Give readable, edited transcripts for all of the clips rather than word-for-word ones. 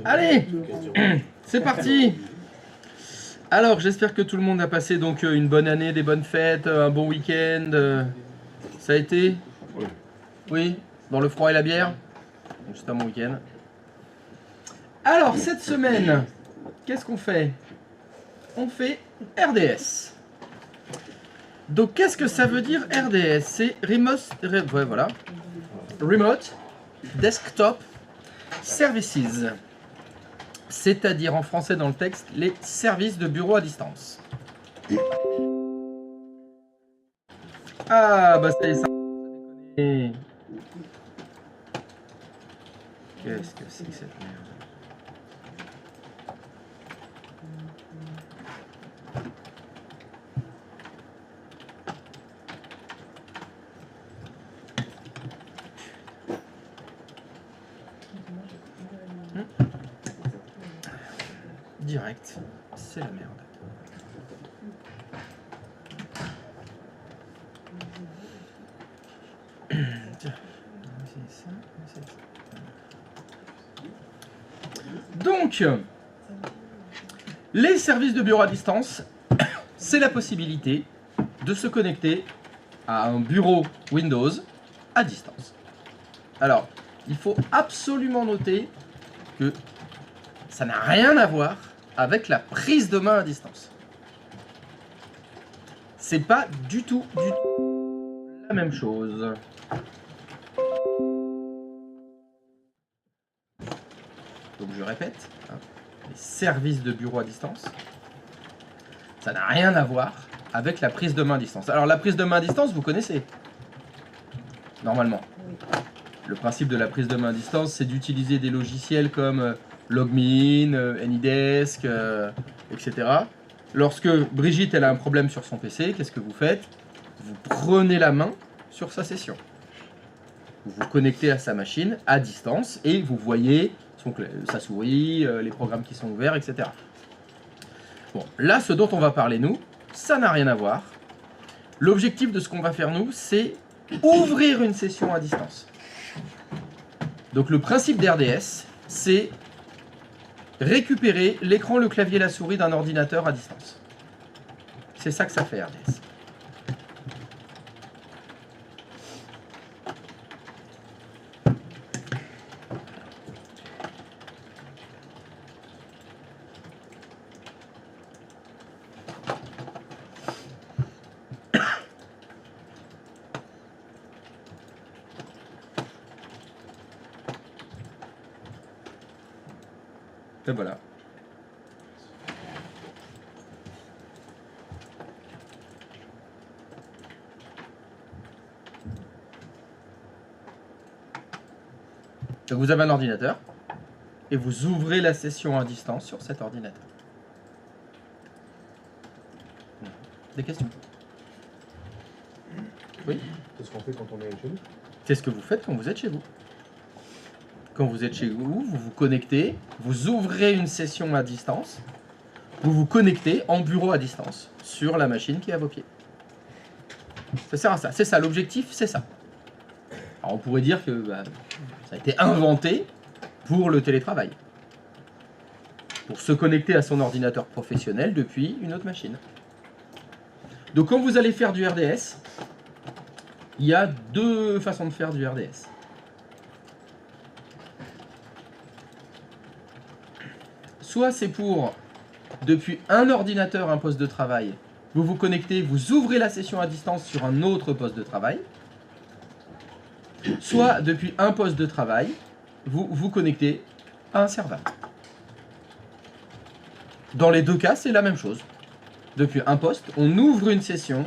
Allez, c'est parti. Alors, j'espère que tout le monde a passé donc une bonne année, des bonnes fêtes, un bon week-end. Ça a été? Oui. Dans le froid et la bière? Donc c'est un bon week-end. Alors, cette semaine, qu'est-ce qu'on fait? On fait RDS. Donc, qu'est-ce que ça veut dire RDS? C'est Remote Desktop Services. C'est-à-dire en français dans le texte, les services de bureau à distance. Ah, bah ça y est, ça. Qu'est-ce que c'est que cette merde? Direct, c'est la merde. Donc, les services de bureau à distance, c'est la possibilité de se connecter à un bureau Windows à distance. Alors, il faut absolument noter que ça n'a rien à voir avec la prise de main à distance. C'est pas du tout la même chose. Donc je répète, les services de bureau à distance, ça n'a rien à voir avec la prise de main à distance. Alors la prise de main à distance, vous connaissez, normalement. Le principe de la prise de main à distance, c'est d'utiliser des logiciels comme Logmein, Anydesk, etc. Lorsque Brigitte elle a un problème sur son PC, qu'est-ce que vous faites? Vous prenez la main sur sa session. Vous vous connectez à sa machine à distance et vous voyez sa souris, les programmes qui sont ouverts, etc. Bon, là, ce dont on va parler, nous, ça n'a rien à voir. L'objectif de ce qu'on va faire, nous, c'est ouvrir une session à distance. Donc, le principe d'RDS, c'est récupérer l'écran, le clavier, la souris d'un ordinateur à distance. C'est ça que ça fait, RDS. Et voilà. Donc vous avez un ordinateur et vous ouvrez la session à distance sur cet ordinateur. Des questions? Oui? C'est ce qu'on fait quand on est chez nous. C'est ce que vous faites quand vous êtes chez vous. Quand vous êtes chez vous, vous vous connectez, vous ouvrez une session à distance, vous vous connectez en bureau à distance sur la machine qui est à vos pieds. Ça sert à ça. C'est ça, l'objectif, c'est ça. Alors on pourrait dire que ça a été inventé pour le télétravail. Pour se connecter à son ordinateur professionnel depuis une autre machine. Donc quand vous allez faire du RDS, il y a deux façons de faire du RDS. Soit c'est pour, depuis un ordinateur, un poste de travail, vous vous connectez, vous ouvrez la session à distance sur un autre poste de travail. Soit depuis un poste de travail, vous vous connectez à un serveur. Dans les deux cas, c'est la même chose. Depuis un poste, on ouvre une session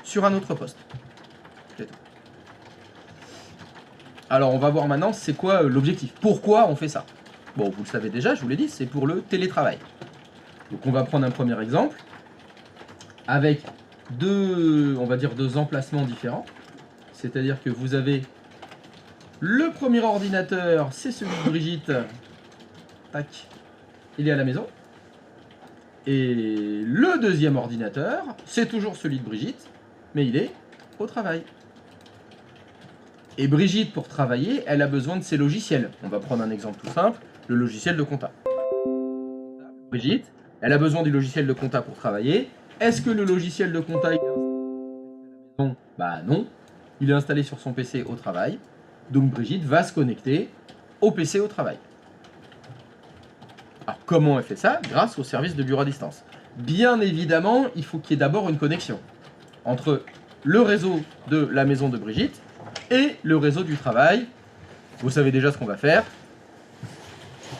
sur un autre poste. C'est tout. Alors on va voir maintenant c'est quoi l'objectif. Pourquoi on fait ça? Bon, vous le savez déjà, je vous l'ai dit, c'est pour le télétravail. Donc on va prendre un premier exemple avec deux emplacements différents. C'est-à-dire que vous avez le premier ordinateur, c'est celui de Brigitte. Tac, il est à la maison. Et le deuxième ordinateur, c'est toujours celui de Brigitte, mais il est au travail. Et Brigitte, pour travailler, elle a besoin de ses logiciels. On va prendre un exemple tout simple. le logiciel de compta. Brigitte, elle a besoin du logiciel de compta pour travailler. Est-ce que le logiciel de compta est installé à la maison? Bah non, il est installé sur son PC au travail. Donc Brigitte va se connecter au PC au travail. Alors comment elle fait ça? Grâce au service de bureau à distance. Bien évidemment, il faut qu'il y ait d'abord une connexion entre le réseau de la maison de Brigitte et le réseau du travail. Vous savez déjà ce qu'on va faire.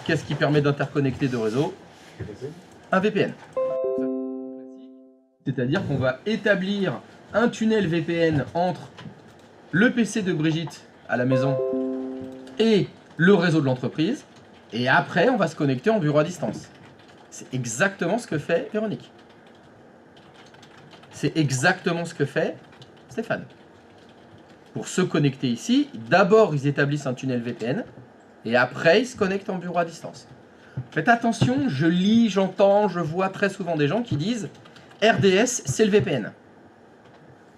Qu'est-ce qui permet d'interconnecter deux réseaux? Un VPN. C'est-à-dire qu'on va établir un tunnel VPN entre le PC de Brigitte à la maison et le réseau de l'entreprise. Et après, on va se connecter en bureau à distance. C'est exactement ce que fait Véronique. C'est exactement ce que fait Stéphane. Pour se connecter ici, d'abord ils établissent un tunnel VPN et après ils se connectent en bureau à distance. Faites attention, je lis, j'entends, je vois très souvent des gens qui disent RDS, c'est le VPN.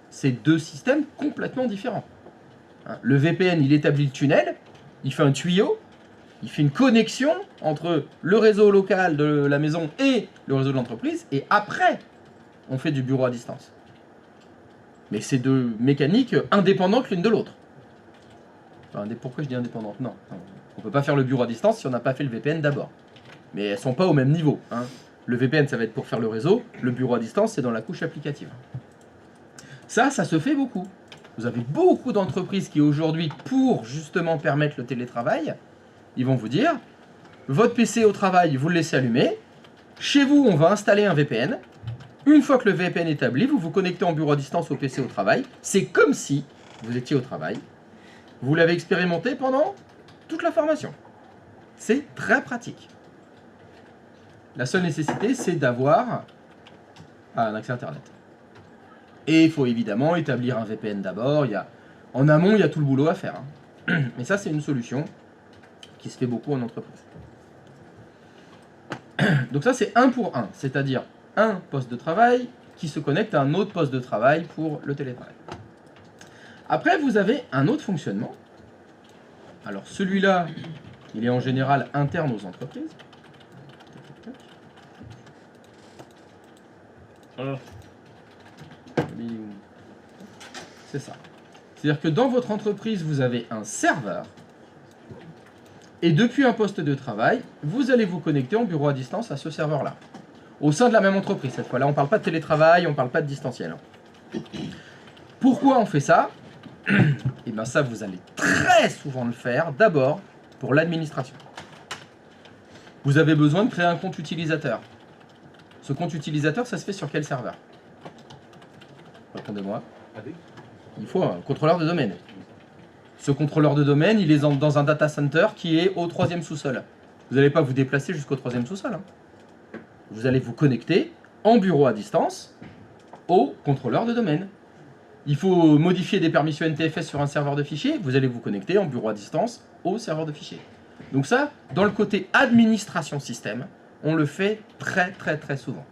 C'est deux systèmes complètement différents. Le VPN, il établit le tunnel, il fait un tuyau, il fait une connexion entre le réseau local de la maison et le réseau de l'entreprise, et après, on fait du bureau à distance. Mais c'est deux mécaniques indépendantes l'une de l'autre. Enfin, pourquoi je dis indépendantes? Non, on ne peut pas faire le bureau à distance si on n'a pas fait le VPN d'abord. Mais elles ne sont pas au même niveau. Le VPN, ça va être pour faire le réseau. Le bureau à distance, c'est dans la couche applicative. Ça se fait beaucoup. Vous avez beaucoup d'entreprises qui aujourd'hui, pour justement permettre le télétravail, ils vont vous dire, votre PC au travail, vous le laissez allumer. Chez vous, on va installer un VPN. Une fois que le VPN est établi, vous vous connectez en bureau à distance au PC au travail. C'est comme si vous étiez au travail. Vous l'avez expérimenté pendant toute la formation. C'est très pratique. La seule nécessité, c'est d'avoir un accès Internet. Et il faut évidemment établir un VPN d'abord. En amont, il y a tout le boulot à faire. Mais ça, c'est une solution qui se fait beaucoup en entreprise. Donc ça, c'est 1 pour 1, c'est-à-dire un poste de travail qui se connecte à un autre poste de travail pour le télétravail. Après, vous avez un autre fonctionnement. Alors celui-là, il est en général interne aux entreprises. C'est ça. C'est-à-dire que dans votre entreprise, vous avez un serveur. Et depuis un poste de travail, vous allez vous connecter en bureau à distance à ce serveur-là. Au sein de la même entreprise, cette fois-là. On ne parle pas de télétravail, on ne parle pas de distanciel. Pourquoi on fait ça? Et bien ça, vous allez très souvent le faire, d'abord, pour l'administration. Vous avez besoin de créer un compte utilisateur. Ce compte utilisateur, ça se fait sur quel serveur? Répondez-moi. Il faut un contrôleur de domaine. Ce contrôleur de domaine, il est dans un data center qui est au 3e sous-sol. Vous n'allez pas vous déplacer jusqu'au 3e sous-sol. Vous allez vous connecter en bureau à distance au contrôleur de domaine. Il faut modifier des permissions NTFS sur un serveur de fichiers. Vous allez vous connecter en bureau à distance au serveur de fichiers. Donc ça, dans le côté administration système, on le fait très très très souvent.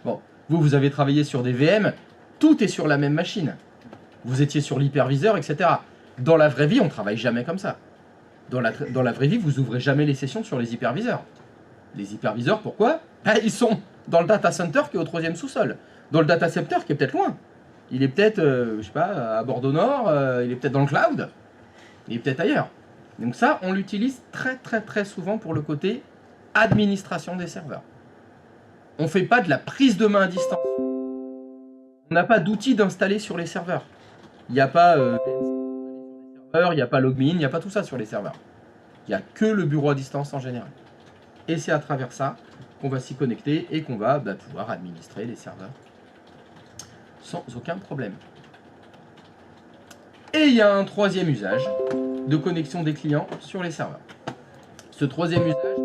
Bon, vous avez travaillé sur des VM, tout est sur la même machine. Vous étiez sur l'hyperviseur, etc. Dans la vraie vie, on ne travaille jamais comme ça. Dans la vraie vie, vous ouvrez jamais les sessions sur les hyperviseurs. Les hyperviseurs, pourquoi? Ils sont dans le data center qui est au 3e sous-sol. Dans le data center qui est peut-être loin. Il est peut-être, je sais pas, à Bordeaux Nord, il est peut-être dans le cloud, il est peut-être ailleurs. Donc ça, on l'utilise très très très souvent pour le côté administration des serveurs. On ne fait pas de la prise de main à distance. On n'a pas d'outils d'installer sur les serveurs. Il n'y a pas il n'y a pas Logmin, il n'y a pas tout ça sur les serveurs. Il n'y a que le bureau à distance en général. Et c'est à travers ça qu'on va s'y connecter et qu'on va pouvoir administrer les serveurs sans aucun problème. Et il y a un troisième usage de connexion des clients sur les serveurs. Ce troisième usage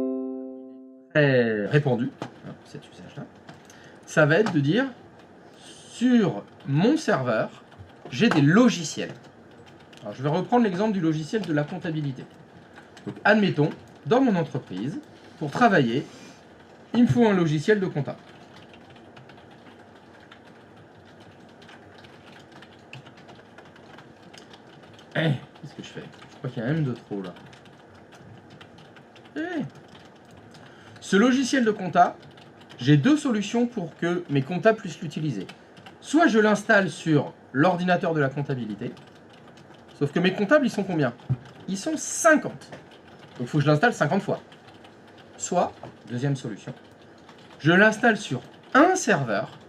est répandu, cet usage-là, ça va être de dire, sur mon serveur, j'ai des logiciels. Alors, je vais reprendre l'exemple du logiciel de la comptabilité. Donc, admettons, dans mon entreprise, pour travailler, il me faut un logiciel de compta. Qu'est-ce que je fais? Je crois qu'il y a un M de trop là. Ce logiciel de compta, j'ai deux solutions pour que mes comptables puissent l'utiliser. Soit je l'installe sur l'ordinateur de la comptabilité, sauf que mes comptables, ils sont combien? Ils sont 50. Donc il faut que je l'installe 50 fois. Soit, deuxième solution, je l'installe sur un serveur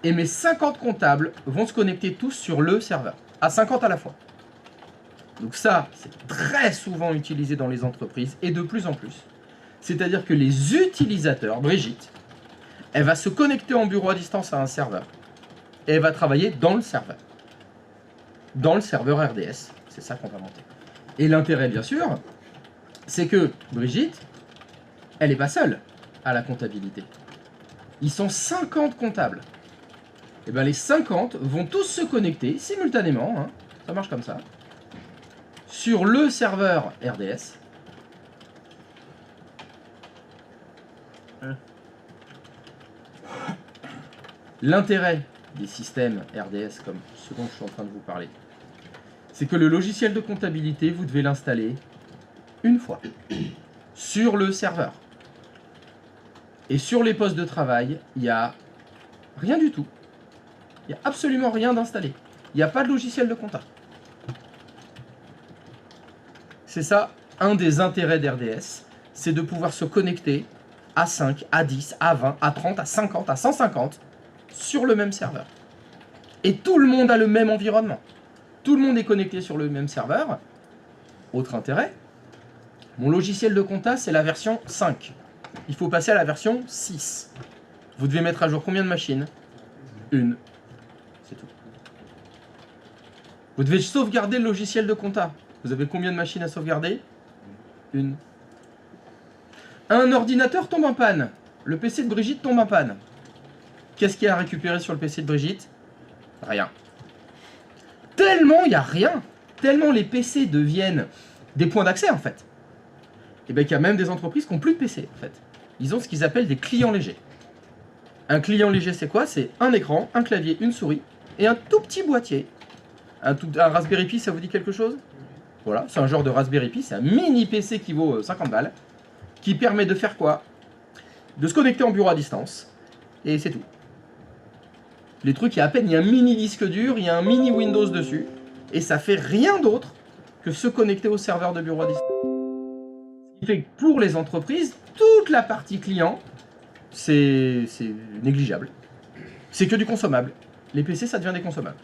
et mes 50 comptables vont se connecter tous sur le serveur, à 50 à la fois. Donc ça, c'est très souvent utilisé dans les entreprises et de plus en plus. C'est-à-dire que les utilisateurs, Brigitte, elle va se connecter en bureau à distance à un serveur et elle va travailler dans le serveur. Dans le serveur RDS, c'est ça qu'on va monter. Et l'intérêt, bien sûr, c'est que Brigitte, elle n'est pas seule à la comptabilité. Ils sont 50 comptables. Et bien les 50 vont tous se connecter simultanément, hein, ça marche comme ça, sur le serveur RDS. L'intérêt des systèmes RDS comme ce dont je suis en train de vous parler, c'est que le logiciel de comptabilité, vous devez l'installer une fois sur le serveur. Et sur les postes de travail, il n'y a rien du tout. Il n'y a absolument rien d'installé. Il n'y a pas de logiciel de compta. C'est ça, un des intérêts d'RDS, c'est de pouvoir se connecter à 5, à 10, à 20, à 30, à 50, à 150 sur le même serveur. Et tout le monde a le même environnement. Tout le monde est connecté sur le même serveur. Autre intérêt, mon logiciel de compta, c'est la version 5. Il faut passer à la version 6. Vous devez mettre à jour combien de machines? Une. C'est tout. Vous devez sauvegarder le logiciel de compta. Vous avez combien de machines à sauvegarder? Une. Un ordinateur tombe en panne. Le PC de Brigitte tombe en panne. Qu'est-ce qu'il y a à récupérer sur le PC de Brigitte? Rien. Tellement il n'y a rien. Tellement les PC deviennent des points d'accès en fait. Et bien qu'il y a même des entreprises qui n'ont plus de PC en fait. Ils ont ce qu'ils appellent des clients légers. Un client léger, c'est quoi? C'est un écran, un clavier, une souris et un tout petit boîtier. Un Raspberry Pi, ça vous dit quelque chose? Voilà, c'est un genre de Raspberry Pi, c'est un mini PC qui vaut 50 balles, qui permet de faire quoi? De se connecter en bureau à distance, et c'est tout. Les trucs, il y a à peine, il y a un mini disque dur, il y a un mini Windows dessus, et ça fait rien d'autre que se connecter au serveur de bureau à distance. Ce qui fait que pour les entreprises, toute la partie client, c'est négligeable. C'est que du consommable. Les PC, ça devient des consommables.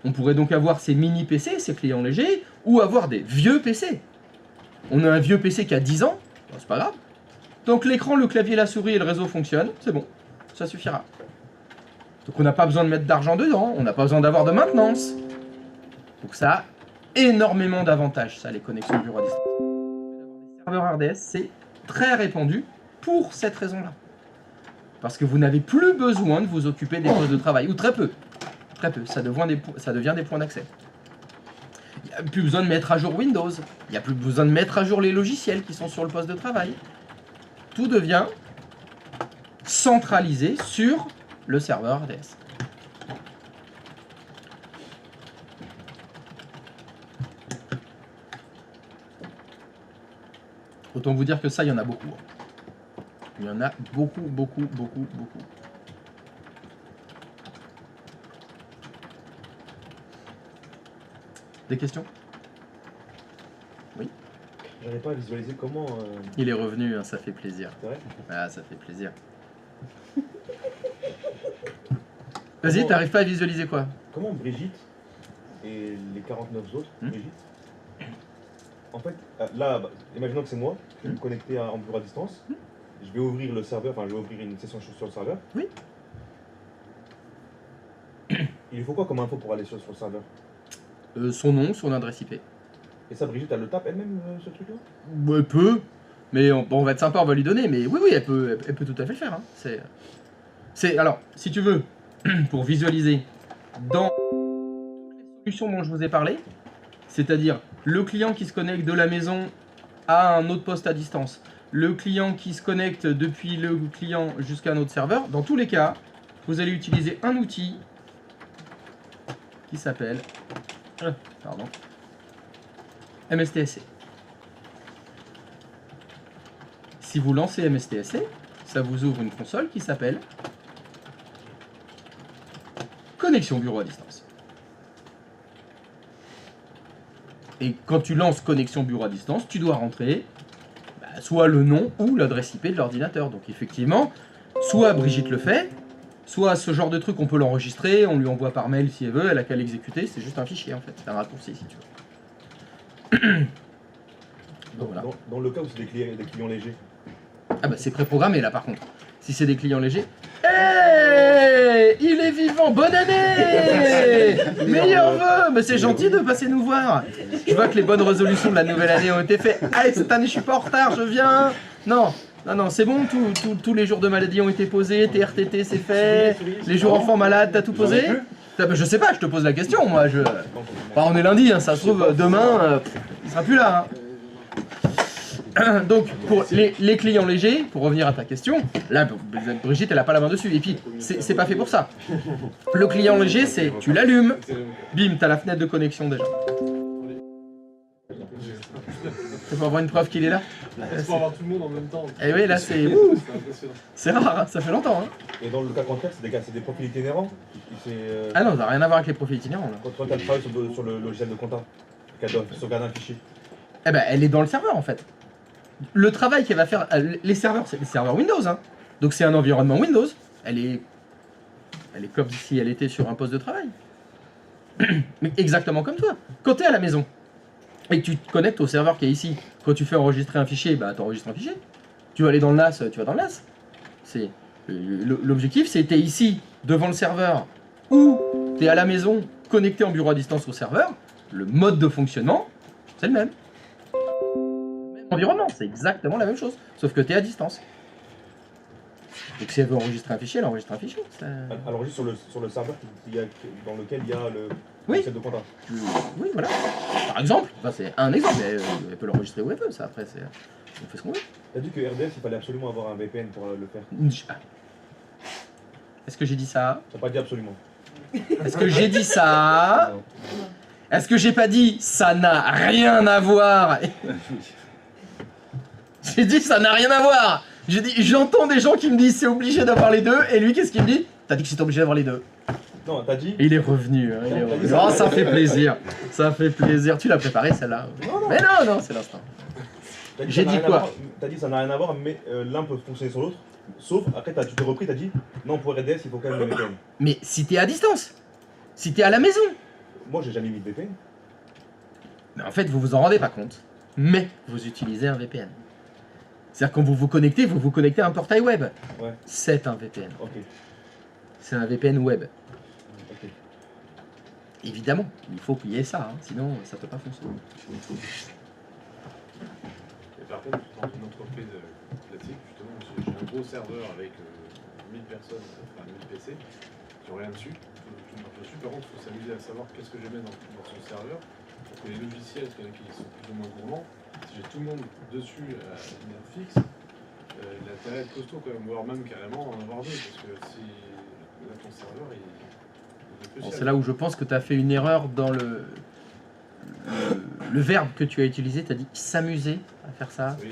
On pourrait donc avoir ces mini PC, ces clients légers, ou avoir des vieux PC. On a un vieux PC qui a 10 ans, c'est pas grave. Donc l'écran, le clavier, la souris et le réseau fonctionnent, c'est bon, ça suffira. Donc on n'a pas besoin de mettre d'argent dedans, on n'a pas besoin d'avoir de maintenance. Donc ça a énormément d'avantages, ça, les connexions bureau à distance. Les serveurs RDS, c'est très répandu pour cette raison-là. Parce que vous n'avez plus besoin de vous occuper des postes de travail, ou très peu. Très peu, ça devient des points d'accès. Il n'y a plus besoin de mettre à jour Windows, il n'y a plus besoin de mettre à jour les logiciels qui sont sur le poste de travail. Tout devient centralisé sur le serveur RDS. Autant vous dire que ça, il y en a beaucoup. Il y en a beaucoup, beaucoup, beaucoup, beaucoup. Des questions? Oui. J'arrive pas à visualiser comment. Il est revenu, hein, ça fait plaisir. C'est vrai? Ah, ça fait plaisir. Vas-y, t'arrives pas à visualiser quoi? Comment Brigitte et les 49 autres, Brigitte, en fait, là, bah, imaginons que c'est moi, je vais me connecter en bureau à distance, je vais ouvrir le serveur, enfin je vais ouvrir une session sur le serveur. Oui. Il faut quoi comme info pour aller sur le serveur? Son nom, son adresse IP. Et ça, Brigitte, elle le tape elle-même, ce truc-là? Elle peut, mais on va être sympa, on va lui donner, mais oui, oui, elle peut tout à fait le faire. Hein. Alors, si tu veux, pour visualiser, dans toutes les solutions dont je vous ai parlé, c'est-à-dire le client qui se connecte de la maison à un autre poste à distance, le client qui se connecte depuis le client jusqu'à un autre serveur, dans tous les cas, vous allez utiliser un outil qui s'appelle MSTSC. si vous lancez MSTSC, ça vous ouvre une console qui s'appelle Connexion bureau à distance. Et quand tu lances Connexion bureau à distance, tu dois rentrer soit le nom ou l'adresse IP de l'ordinateur. Donc effectivement, soit Brigitte le fait, soit ce genre de truc on peut l'enregistrer, on lui envoie par mail si elle veut, elle a qu'à l'exécuter, c'est juste un fichier en fait, c'est un raccourci si tu veux. Donc, voilà. Dans le cas où c'est des clients légers. Ah bah c'est préprogrammé là par contre. Si c'est des clients légers. Hey, il est vivant, bonne année. Meilleurs vœux. Mais c'est gentil de passer nous voir. Je vois que les bonnes résolutions de la nouvelle année ont été faites. Allez, cette année je suis pas en retard, je viens. Non, c'est bon, tous les jours de maladie ont été posés, TRTT c'est fait, les jours enfants malades, t'as tout posé? Je sais pas, je te pose la question moi. Enfin, on est lundi, hein, ça se trouve demain, il sera plus là. Hein. Donc, pour les clients légers, pour revenir à ta question, là, Brigitte, elle n'a pas la main dessus. Et puis, c'est pas fait pour ça. Le client léger, c'est tu l'allumes, bim, tu as la fenêtre de connexion déjà. C'est pour avoir une preuve qu'il est là. C'est pour avoir tout le monde en même temps. Et oui, là, c'est rare, hein, ça fait longtemps. Hein. Et dans le cas contraire, c'est des profils itinérants. Ah non, ça n'a rien à voir avec les profils itinérants. Là. Quand tu as le travail sur le logiciel de compta, qu'elle doit sauvegarder un fichier. Eh ben, elle est dans le serveur en fait. Le travail qu'elle va faire, les serveurs, c'est des serveurs Windows, hein. Donc c'est un environnement Windows. Elle est comme si elle était sur un poste de travail. Mais exactement comme toi. Quand tu es à la maison et que tu te connectes au serveur qui est ici, quand tu fais enregistrer un fichier, bah tu enregistres un fichier. Tu vas aller dans le NAS, tu vas dans le NAS. L'objectif, c'est que tu es ici, devant le serveur, ou tu es à la maison, connecté en bureau à distance au serveur. Le mode de fonctionnement, c'est le même. Environnement, c'est exactement la même chose, sauf que tu es à distance. Donc si elle veut enregistrer un fichier, elle enregistre un fichier. Ça... Elle enregistre sur le serveur dans lequel il y a le logiciel de compta. Oui, voilà. Par exemple, enfin, c'est un exemple, mais elle peut l'enregistrer où elle veut, ça après, on fait ce qu'on veut. T'as dit que RDS, il fallait absolument avoir un VPN pour le faire. Est-ce que j'ai dit ça? T'as pas dit absolument. Est-ce que j'ai dit ça? Est-ce que j'ai pas dit ça n'a rien à voir? J'ai dit ça n'a rien à voir. J'ai dit j'entends des gens qui me disent c'est obligé d'avoir les deux et lui qu'est-ce qu'il me dit? T'as dit que c'était obligé d'avoir les deux. Non, t'as dit. Et il est revenu. Hein, Oh ça fait plaisir. Ça fait plaisir. Tu l'as préparé celle-là? Mais non, c'est l'instant. J'ai dit quoi? T'as dit ça n'a rien à voir mais l'un peut fonctionner sur l'autre. Sauf après tu t'es repris, t'as dit non pour RDS il faut quand même le VPN. Mais si t'es à distance, si t'es à la maison. Moi j'ai jamais mis de VPN. Mais en fait vous vous en rendez pas compte. Mais vous utilisez un VPN. C'est-à-dire quand vous vous connectez à un portail web. Ouais. C'est un VPN. Ok. C'est un VPN web. Ok. Évidemment, il faut qu'il y ait ça, hein, sinon ça ne peut pas fonctionner. Et par contre, dans une entreprise classique, justement, j'ai un gros serveur avec 1000 personnes, enfin 1000 PC, qui n'ont rien dessus, tout marche dessus. Par contre, il faut s'amuser à savoir qu'est-ce que je mets dans son serveur, pour que les logiciels, qu'il y en a qui sont plus ou moins gourmands, si j'ai tout le monde dessus à une heure fixe, il a intérêt à être costaud quand même, voire même carrément en avoir deux, parce que si là, ton serveur, il est plus C'est là où je pense que tu as fait une erreur dans le verbe que tu as utilisé. Tu as dit s'amuser à faire ça. Oui,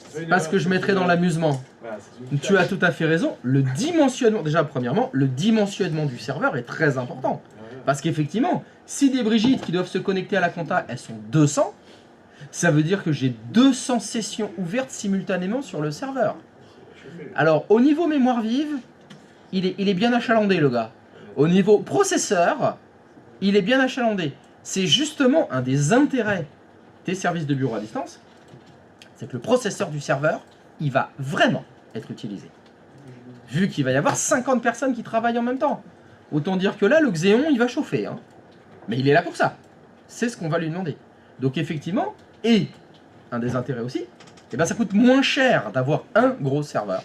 c'est Parce que je mettrais dans l'amusement. Voilà, tu as tout à fait raison. Le dimensionnement, déjà premièrement, le dimensionnement du serveur est très important. Parce qu'effectivement, si des Brigitte qui doivent se connecter à la compta, elles sont 200, ça veut dire que j'ai 200 sessions ouvertes simultanément sur le serveur. Alors, au niveau mémoire vive, il est bien achalandé, le gars. Au niveau processeur, il est bien achalandé. C'est justement un des intérêts des services de bureau à distance, c'est que le processeur du serveur, il va vraiment être utilisé. Vu qu'il va y avoir 50 personnes qui travaillent en même temps. Autant dire que là, le Xéon, il va chauffer. Hein. Mais il est là pour ça. C'est ce qu'on va lui demander. Donc effectivement, et un des intérêts aussi, eh ben ça coûte moins cher d'avoir un gros serveur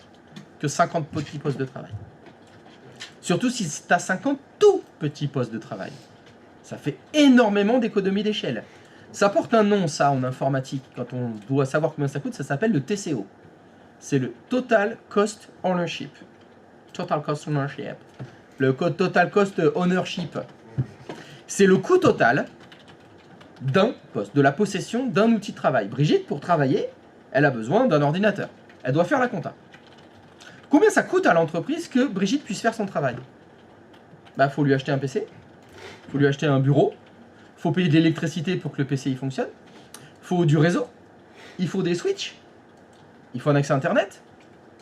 que 50 petits postes de travail. Surtout si tu as 50 tout petits postes de travail. Ça fait énormément d'économies d'échelle. Ça porte un nom, ça, en informatique. Quand on doit savoir combien ça coûte, ça s'appelle le TCO. C'est le Total Cost Ownership. Total Cost Ownership. Le Total Cost Ownership. C'est le coût total d'un poste, de la possession d'un outil de travail. Brigitte, pour travailler, elle a besoin d'un ordinateur. elle doit faire la compta. Combien ça coûte à l'entreprise que Brigitte puisse faire son travail? Bah, faut lui acheter un PC, faut lui acheter un bureau, faut payer de l'électricité pour que le PC il fonctionne, faut du réseau, il faut des switches, il faut un accès internet,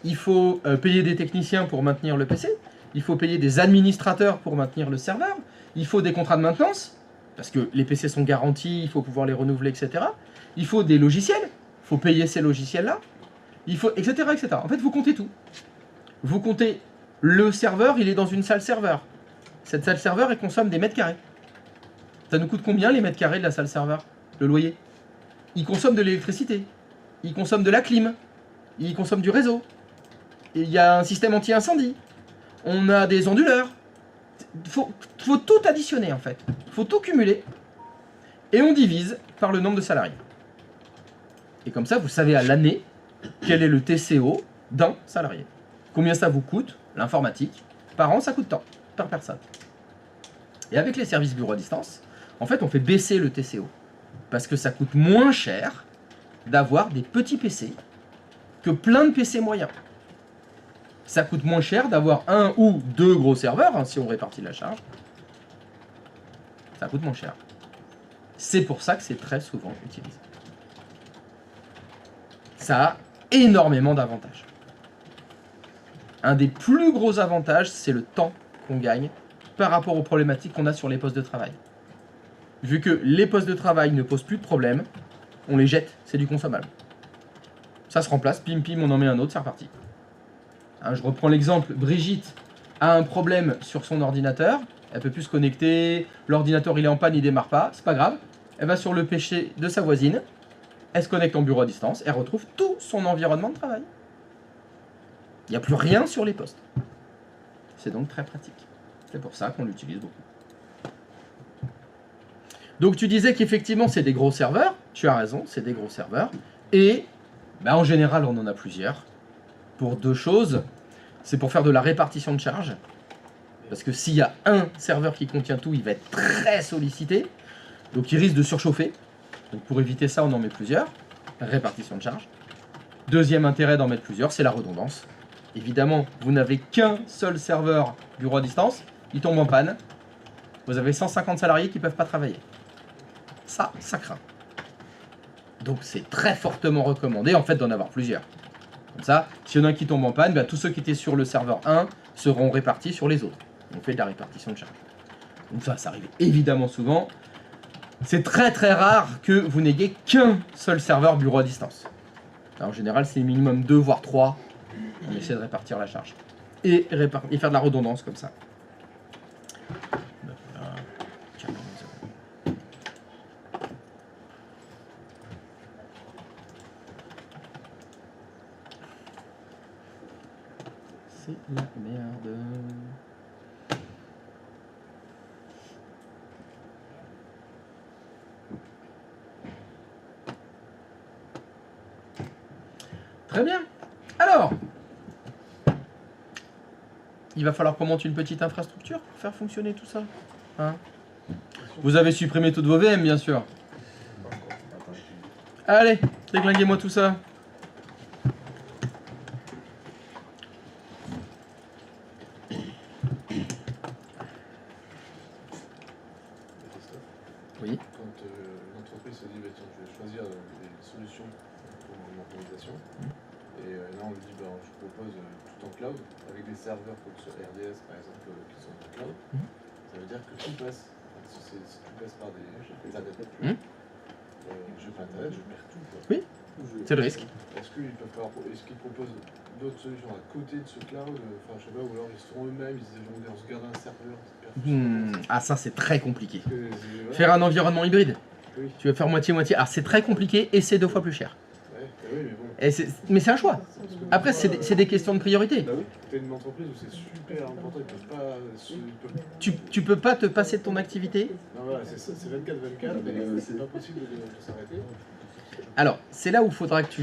il faut payer des techniciens pour maintenir le PC, il faut payer des administrateurs pour maintenir le serveur, il faut des contrats de maintenance, parce que les PC sont garantis, il faut pouvoir les renouveler, etc. Il faut des logiciels, il faut payer ces logiciels-là, il faut, etc., etc. En fait, vous comptez tout. Vous comptez le serveur, il est dans une salle serveur. Cette salle serveur, elle consomme des mètres carrés. Ça nous coûte combien les mètres carrés de la salle serveur? Le loyer. Il consomme de l'électricité. Il consomme de la clim. Il consomme du réseau. Il y a un système anti-incendie. On a des onduleurs. Faut tout additionner en fait. Faut tout cumuler. Et on divise par le nombre de salariés. Et comme ça, vous savez à l'année quel est le TCO d'un salarié. Combien ça vous coûte, l'informatique. Par an, ça coûte tant, par personne. Et avec les services bureau à distance, en fait, on fait baisser le TCO. Parce que ça coûte moins cher d'avoir des petits PC que plein de PC moyens. Ça coûte moins cher d'avoir un ou deux gros serveurs, hein, si on répartit la charge. Ça coûte moins cher. C'est pour ça que c'est très souvent utilisé. Ça a énormément d'avantages. Un des plus gros avantages, c'est le temps qu'on gagne par rapport aux problématiques qu'on a sur les postes de travail. Vu que les postes de travail ne posent plus de problème, on les jette, c'est du consommable. Ça se remplace, pim pim, on en met un autre, c'est reparti. Hein, je reprends l'exemple, Brigitte a un problème sur son ordinateur, elle peut plus se connecter, l'ordinateur il est en panne, il démarre pas, c'est pas grave. Elle va sur le PC de sa voisine, elle se connecte en bureau à distance, elle retrouve tout son environnement de travail. Il n'y a plus rien sur les postes. C'est donc très pratique. C'est pour ça qu'on l'utilise beaucoup. Donc tu disais qu'effectivement c'est des gros serveurs, tu as raison, c'est des gros serveurs, et en général on en a plusieurs, pour deux choses, c'est pour faire de la répartition de charges, parce que s'il y a un serveur qui contient tout, il va être très sollicité, donc il risque de surchauffer, donc pour éviter ça on en met plusieurs, répartition de charges. Deuxième intérêt d'en mettre plusieurs, c'est la redondance. Évidemment, vous n'avez qu'un seul serveur bureau à distance, il tombe en panne, vous avez 150 salariés qui ne peuvent pas travailler. Ça craint. Donc c'est très fortement recommandé en fait d'en avoir plusieurs. Comme ça, s'il y en a un qui tombe en panne, tous ceux qui étaient sur le serveur 1 seront répartis sur les autres. On fait de la répartition de charge. Donc ça arrive évidemment souvent. C'est très très rare que vous n'ayez qu'un seul serveur bureau à distance. Alors, en général, c'est minimum 2 voire 3. On essaie de répartir la charge. Et faire de la redondance comme ça. C'est la merde. Très bien. Alors, il va falloir qu'on monte une petite infrastructure pour faire fonctionner tout ça. Hein? Vous avez supprimé toutes vos VM, bien sûr. Allez, déglinguez-moi tout ça. Oui. Quand l'entreprise se dit, bah, tiens, je vais choisir des solutions pour mon organisation, et là on lui dit, bah, je propose tout en cloud, avec des serveurs comme sur RDS par exemple, qui sont en cloud, ça veut dire que tout passe, si tout passe par des adaptateurs, je pas internet, je perds tout. Quoi. Oui, c'est le risque. Est-ce qu'ils proposent d'autres solutions à côté de ce cloud, enfin je sais pas, ou alors ils sont eux-mêmes, ils se disent, on se garde un serveur, Ah, ça c'est très compliqué. ouais. Faire un environnement hybride. Oui. Tu veux faire moitié-moitié. Alors c'est très compliqué et c'est 2 fois plus cher. Ouais, oui, mais bon. Mais c'est un choix. Après, c'est des questions de priorité. Bah oui, t'es une entreprise où c'est super important, Tu peux pas te passer de ton activité. Non, voilà, c'est 24/24, mais c'est pas possible de s'arrêter. Alors, c'est là où il faudra que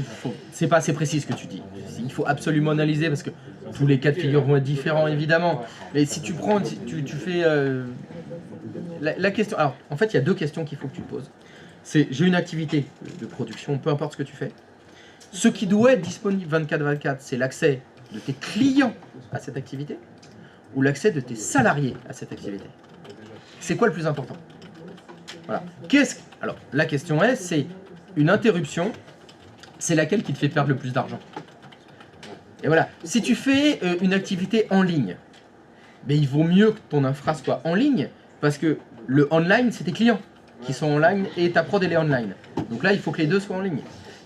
c'est pas assez précis ce que tu dis. Il faut absolument analyser parce que tous les cas de figure vont être différents, évidemment. Mais si tu prends, tu fais... la question... Alors, en fait, il y a 2 questions qu'il faut que tu te poses. C'est, j'ai une activité de production, peu importe ce que tu fais. Ce qui doit être disponible 24/24, c'est l'accès de tes clients à cette activité ou l'accès de tes salariés à cette activité. C'est quoi le plus important? Voilà. Alors, la question est, c'est une interruption, c'est laquelle qui te fait perdre le plus d'argent? Et voilà. Si tu fais une activité en ligne, mais il vaut mieux que ton infra soit en ligne, parce que le online, c'est tes clients qui sont online et ta prod, elle est online. Donc là, il faut que les deux soient en ligne.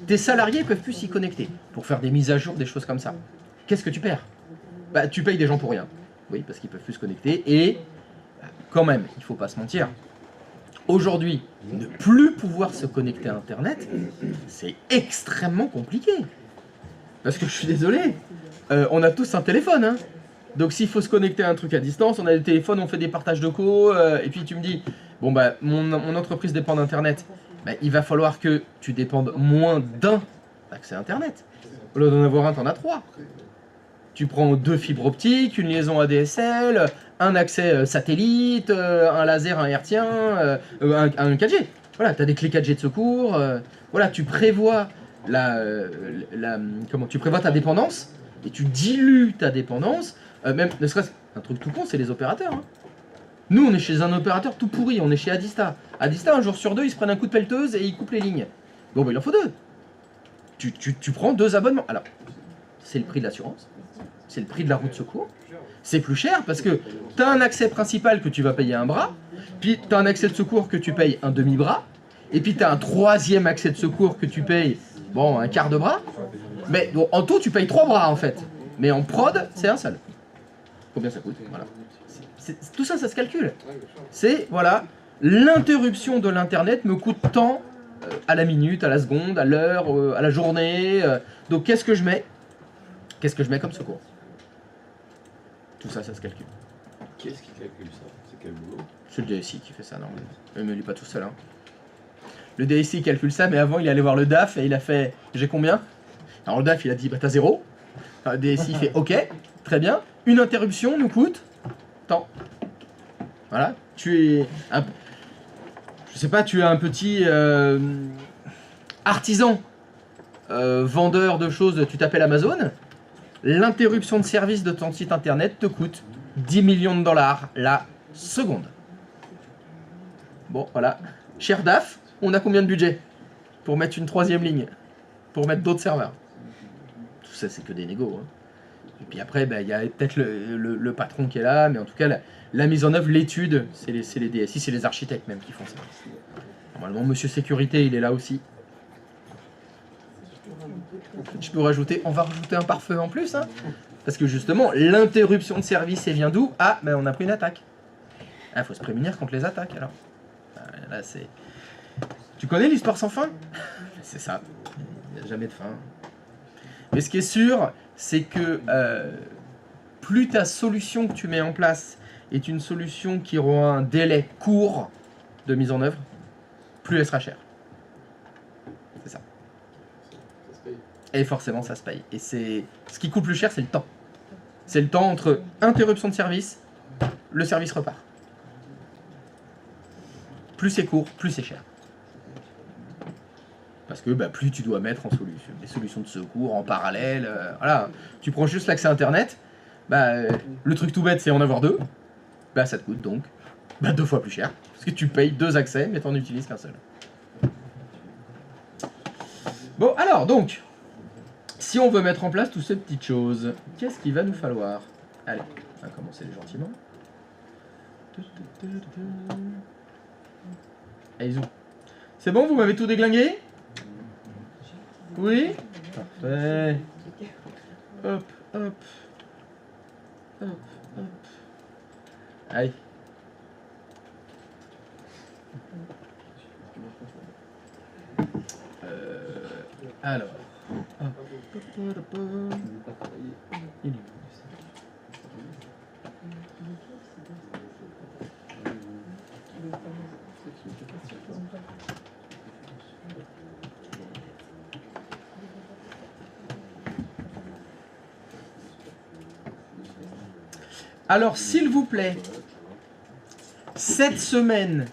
Tes salariés peuvent plus s'y connecter pour faire des mises à jour, des choses comme ça. Qu'est-ce que tu perds? Bah, tu payes des gens pour rien. Oui, parce qu'ils peuvent plus se connecter. Et quand même, il faut pas se mentir. Aujourd'hui, ne plus pouvoir se connecter à Internet, c'est extrêmement compliqué. Parce que je suis désolé, on a tous un téléphone. Hein. Donc s'il faut se connecter à un truc à distance, on a des téléphones, on fait des partages de co, et puis tu me dis, bon bah mon entreprise dépend d'Internet. Bah, il va falloir que tu dépendes moins d'un accès à Internet. Au lieu d'en avoir un, t'en as 3. Tu prends 2 fibres optiques, une liaison ADSL, un accès satellite, un laser, un hertzien, un 4G. Voilà, tu as des clés 4G de secours. Voilà, tu prévois tu prévois ta dépendance et tu dilues ta dépendance. Même, ne serait-ce un truc tout con, c'est les opérateurs. Hein. Nous, on est chez un opérateur tout pourri, on est chez Adista. Adista, un jour sur 2, ils se prennent un coup de pelleteuse et ils coupent les lignes. Bon, bah, il en faut 2. Tu prends 2 abonnements. Alors, c'est le prix de l'assurance, c'est le prix de la roue de secours. C'est plus cher parce que tu as un accès principal que tu vas payer un bras, puis tu as un accès de secours que tu payes un demi-bras, et puis tu as un 3e accès de secours que tu payes, bon, un quart de bras. Mais bon, en tout, tu payes 3 bras en fait. Mais en prod, c'est un seul. Combien ça coûte? Voilà. Tout ça, ça se calcule. C'est, voilà, l'interruption de l'Internet me coûte tant à la minute, à la seconde, à l'heure, à la journée. Donc qu'est-ce que je mets? Qu'est-ce que je mets comme secours? Tout ça, ça se calcule. Qui est-ce qui calcule ça? C'est quel boulot? C'est le DSI qui fait ça, normalement. Il ne me lit pas tout seul. Hein. Le DSI calcule ça, mais avant, il est allé voir le DAF et il a fait « J'ai combien ?» Alors le DAF, il a dit « Bah, t'as 0. » Le DSI fait « Ok, très bien. Une interruption nous coûte tant. » Voilà. Tu es un... Je sais pas, tu es un petit artisan, vendeur de choses, tu t'appelles Amazon. L'interruption de service de ton site internet te coûte 10 millions de dollars la seconde. Bon, voilà. Cher DAF, on a combien de budget pour mettre une 3e ligne? Pour mettre d'autres serveurs? Tout ça, c'est que des négos. Hein. Et puis après, bah, y a peut-être le patron qui est là, mais en tout cas, la mise en œuvre, l'étude, c'est les DSI, c'est les architectes même qui font ça. Normalement, Monsieur Sécurité, il est là aussi. Je peux rajouter, on va rajouter un pare-feu en plus, hein, parce que justement, l'interruption de service, elle vient d'où? Ah, ben on a pris une attaque. Ah, faut se prémunir contre les attaques, alors. Là, c'est... Tu connais l'histoire sans fin? C'est ça. Il n'y a jamais de fin. Mais ce qui est sûr, c'est que plus ta solution que tu mets en place est une solution qui aura un délai court de mise en œuvre, plus elle sera chère. C'est ça. Et forcément, ça se paye. Et c'est ce qui coûte plus cher, c'est le temps. C'est le temps entre interruption de service, le service repart. Plus c'est court, plus c'est cher. Parce que bah, plus tu dois mettre en solution, des solutions de secours en parallèle. Voilà. Tu prends juste l'accès Internet, bah, le truc tout bête, c'est en avoir 2. Bah, ça te coûte donc 2 fois plus cher. Parce que tu payes 2 accès, mais tu n'en utilises qu'un seul. Bon, alors, donc... Si on veut mettre en place toutes ces petites choses, qu'est-ce qu'il va nous falloir? Allez, on va commencer gentiment. Allez, zou. C'est bon, vous m'avez tout déglingué? Oui? Parfait. Hop, hop. Hop, hop. Allez. Alors. Alors, s'il vous plaît, cette semaine,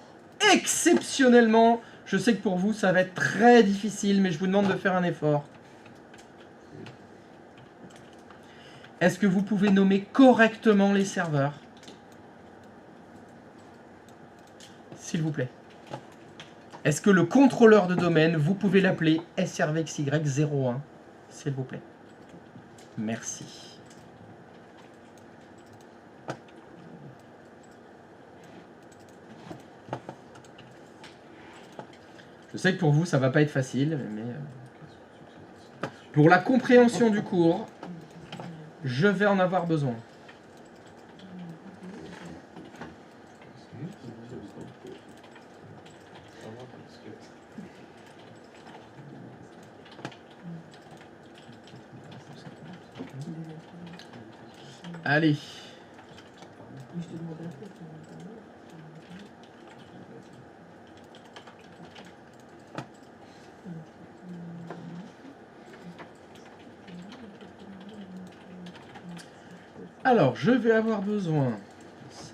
exceptionnellement, je sais que pour vous, ça va être très difficile, mais je vous demande de faire un effort. Est-ce que vous pouvez nommer correctement les serveurs? S'il vous plaît. Est-ce que le contrôleur de domaine, vous pouvez l'appeler SRVXY01? S'il vous plaît. Merci. Je sais que pour vous, ça va pas être facile, mais pour la compréhension du cours, je vais en avoir besoin. Allez. Alors, je vais avoir besoin de ça.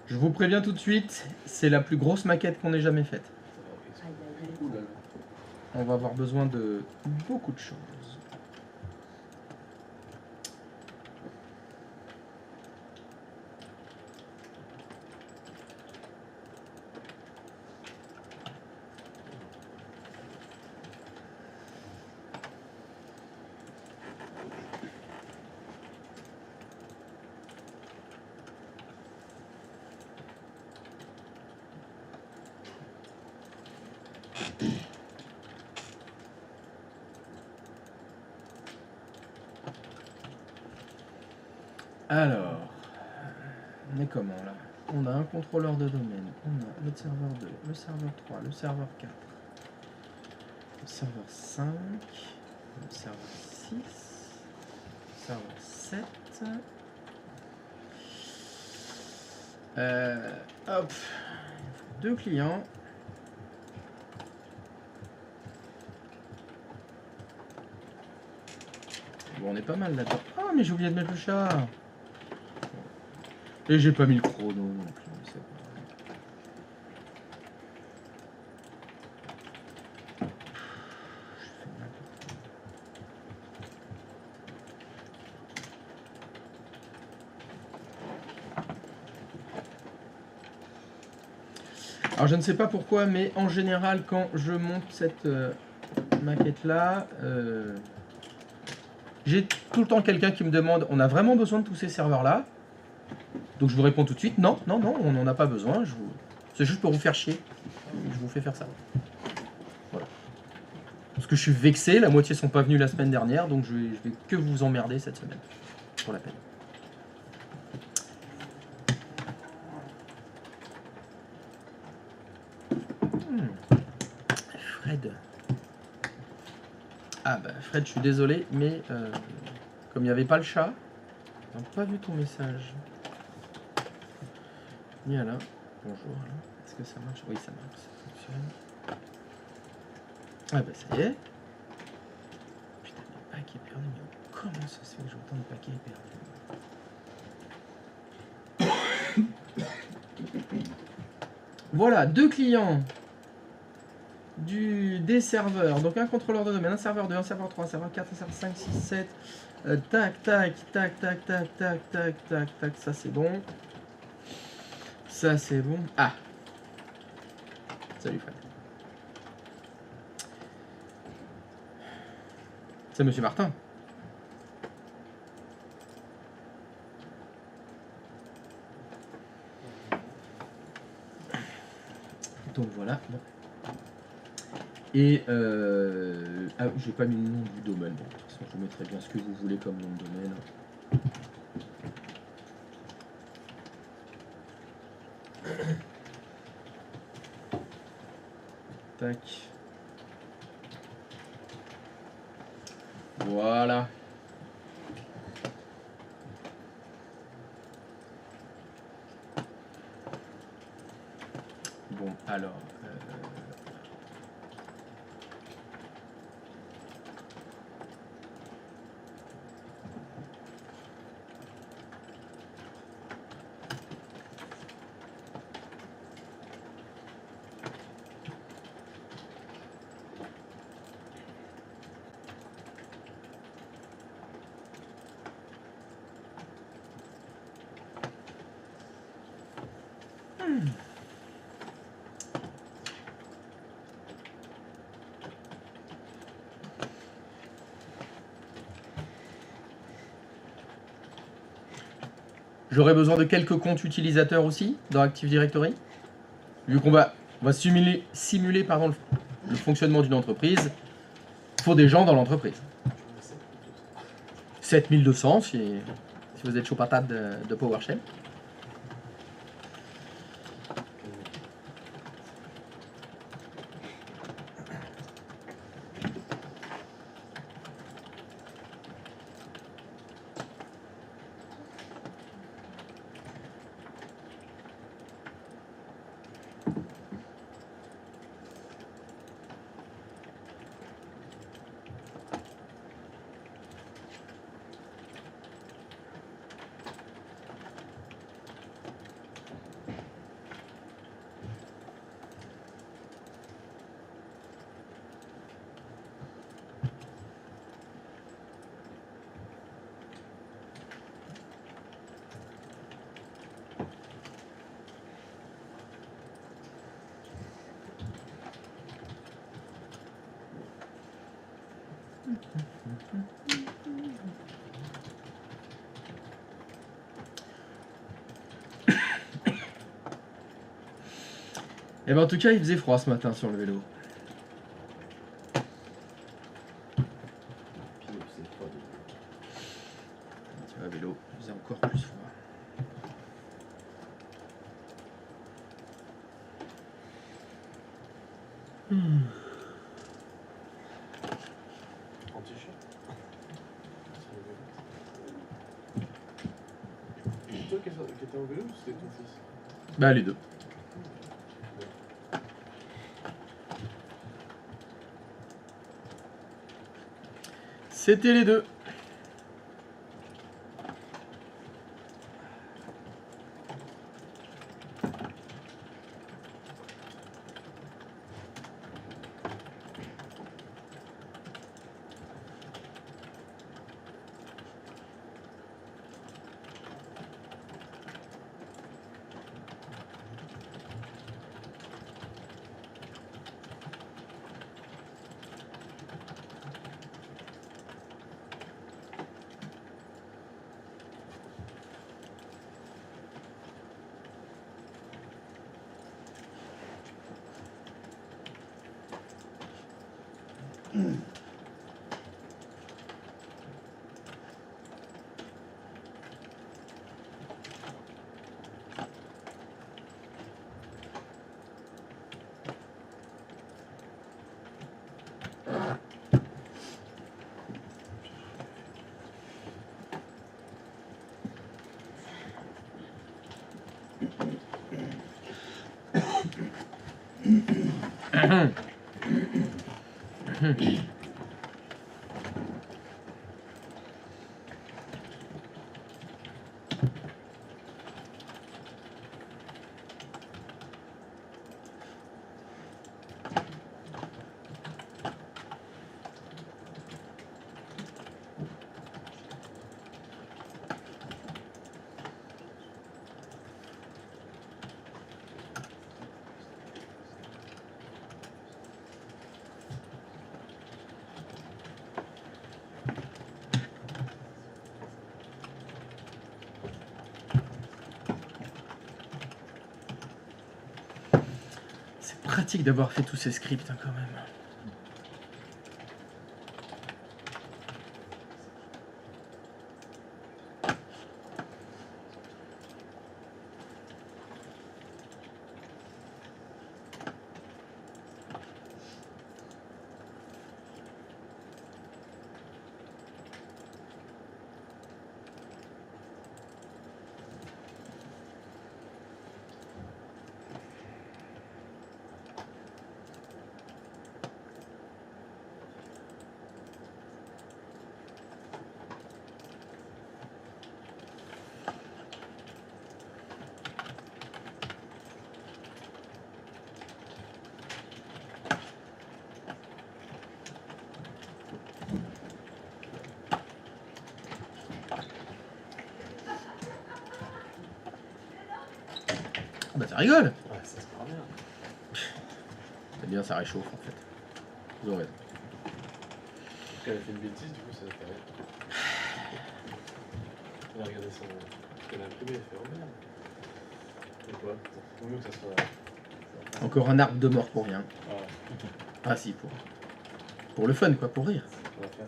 Je vous préviens tout de suite, c'est la plus grosse maquette qu'on ait jamais faite. On va avoir besoin de beaucoup de choses. Alors, on est comment là? On a un contrôleur de domaine, on a le serveur 2, le serveur 3, le serveur 4, le serveur 5, le serveur 6, le serveur 7. Hop, 2 clients. Bon, on est pas mal là-dedans. Ah, mais j'ai oublié de mettre le chat. Et j'ai pas mis le chrono non plus. C'est pas- Je fais n'importe quoi. Alors je ne sais pas pourquoi, mais en général, quand je monte cette maquette-là, j'ai tout le temps quelqu'un qui me demande, on a vraiment besoin de tous ces serveurs-là? Donc je vous réponds tout de suite, non, non, non, on n'en a pas besoin. C'est juste pour vous faire chier. Je vous fais faire ça. Voilà. Parce que je suis vexé, la moitié sont pas venus la semaine dernière, donc je vais que vous emmerder cette semaine. Pour la peine. Fred. Ah bah Fred, je suis désolé, mais comme il n'y avait pas le chat, on n'a pas vu ton message. Voilà. Bonjour. Est-ce que ça marche? Oui, ça marche. Ça fonctionne. Ah bah ça y est. Putain, le paquet est perdu. Mais comment ça se fait que j'ai autant de paquets perdus? Voilà, 2 clients des serveurs. Donc un contrôleur de domaine, un serveur 2, un serveur 3, un serveur 4, un serveur 5, 6, 7. Tac, tac, tac, tac, tac, tac, tac, tac, tac. Ça c'est bon. Ça c'est bon. Ah. Salut Fred. C'est Monsieur Martin. Donc voilà. Bon. Et ah, j'ai pas mis le nom du domaine. Bon, de toute façon, je vous mettrai bien ce que vous voulez comme nom de domaine. Tac. Voilà. Bon, alors. J'aurais besoin de quelques comptes utilisateurs aussi dans Active Directory. Vu qu'on va simuler pardon, le fonctionnement d'une entreprise, il faut des gens dans l'entreprise. 7200 si vous êtes chaud patate de PowerShell. Et ben en tout cas, il faisait froid ce matin sur le vélo. Sur le vélo, il faisait encore plus froid. En t-shirt. C'est toi qui étais en vélo ou c'était ton fils? Bah les deux. C'était les deux. C'est pratique d'avoir fait tous ces scripts hein, quand même. ça rigole. Ouais, ça se part bien. C'est bien, ça réchauffe en fait. Vous aurez raison. Parce qu'elle a fait une bêtise, du coup, ça fait rien. Elle a regardé son. Elle a imprimé, elle fait oh merde. Et quoi? Vaut mieux que ça soit. Encore un arbre de mort pour rien. Voilà, Ah si, pour le fun quoi, pour rire. on va faire.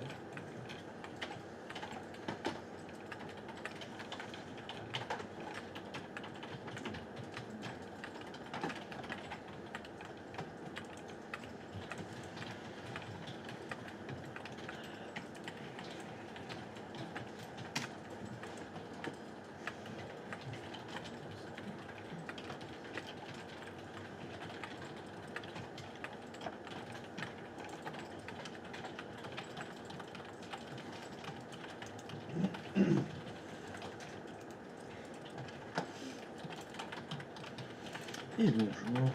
Et bonjour.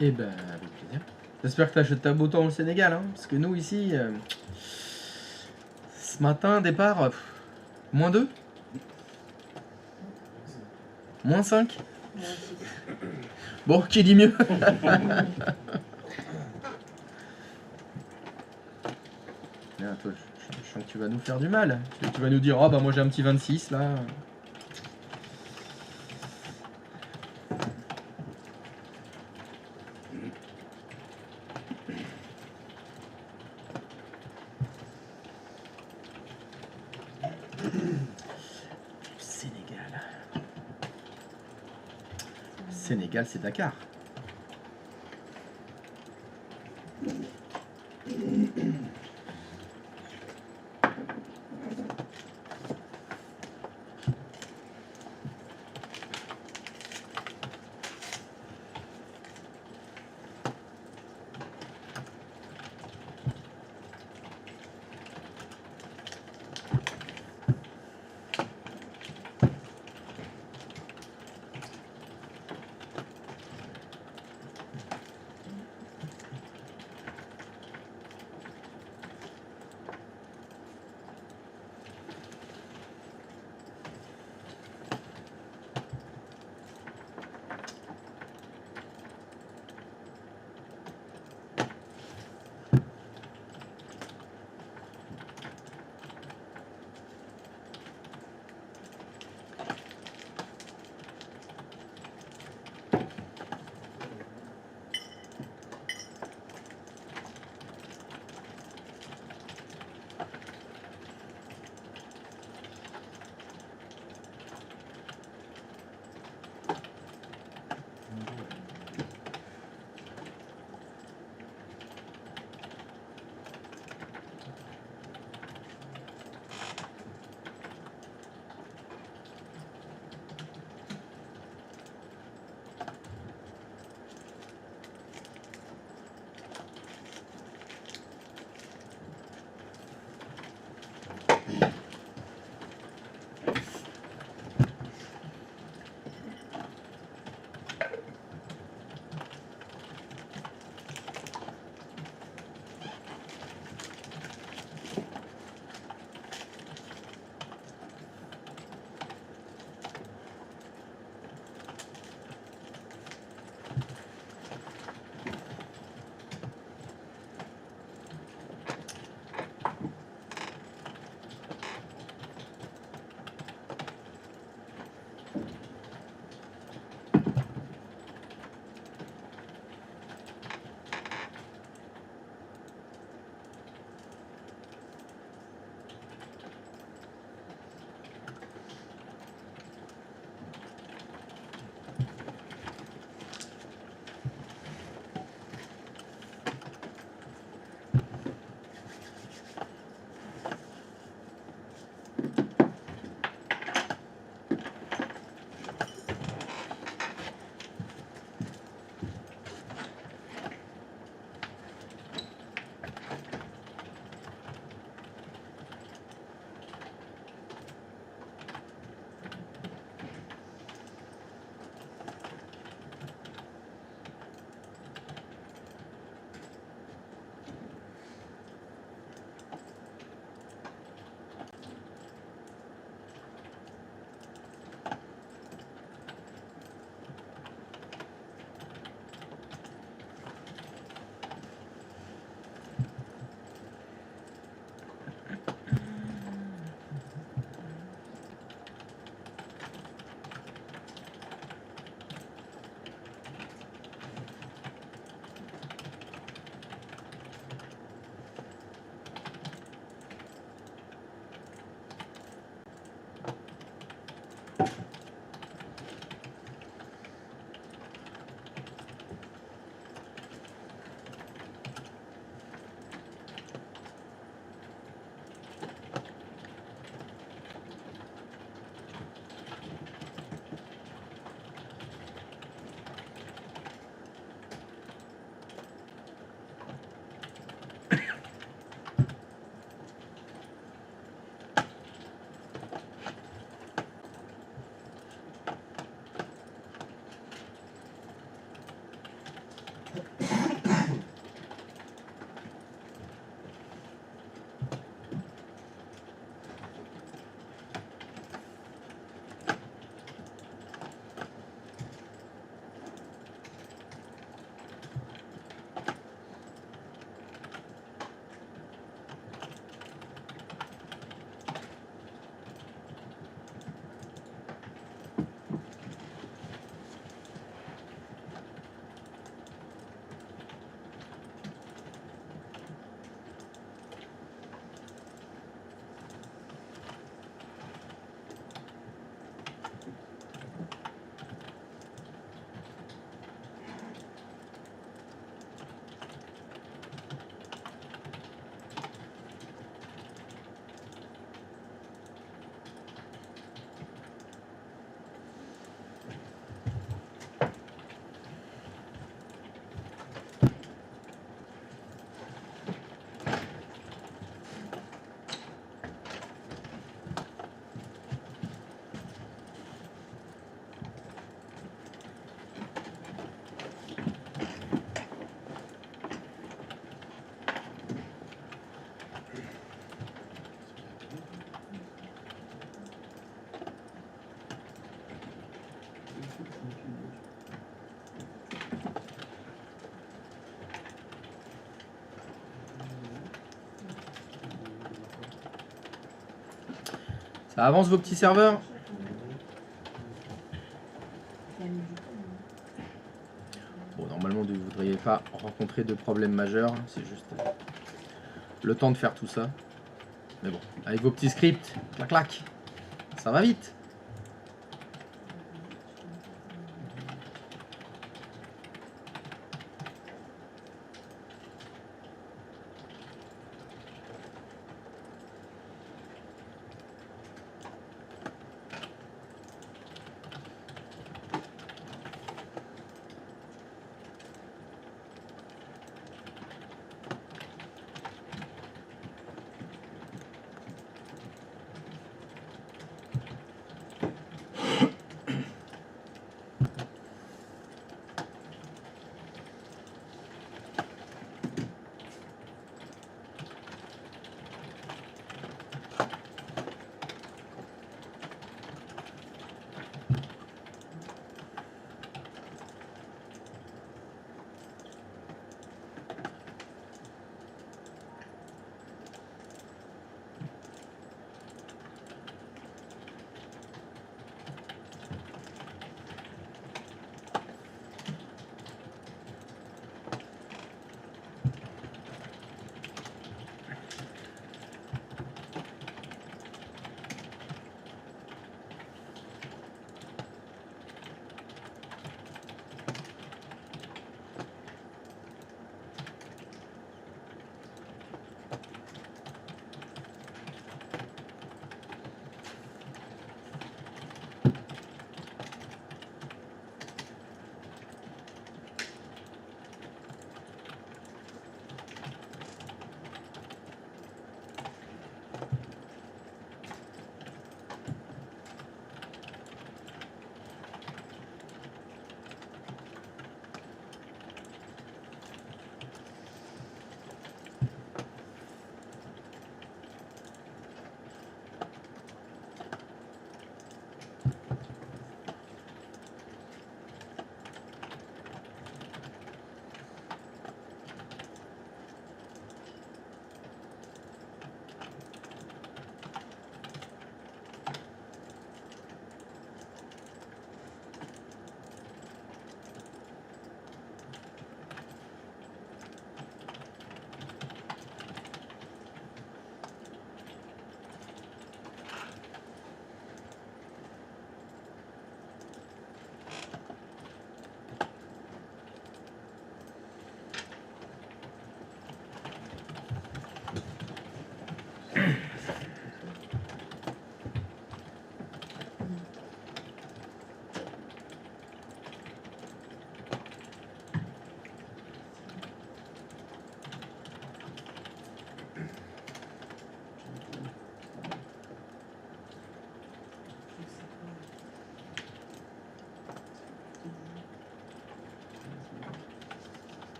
Eh ben, avec plaisir. J'espère que tu achètes ta beau temps au Sénégal, hein, parce que nous, ici, ce matin, départ, -2, -5. Bon, qui dit mieux? Là, toi, je sens que tu vas nous faire du mal. Tu vas nous dire, oh bah moi j'ai un petit 26 là. Sénégal, c'est Dakar. Ça avance vos petits serveurs? Bon, normalement, vous ne voudriez pas rencontrer de problème majeur. C'est juste le temps de faire tout ça. Mais bon, avec vos petits scripts, clac clac, ça va vite.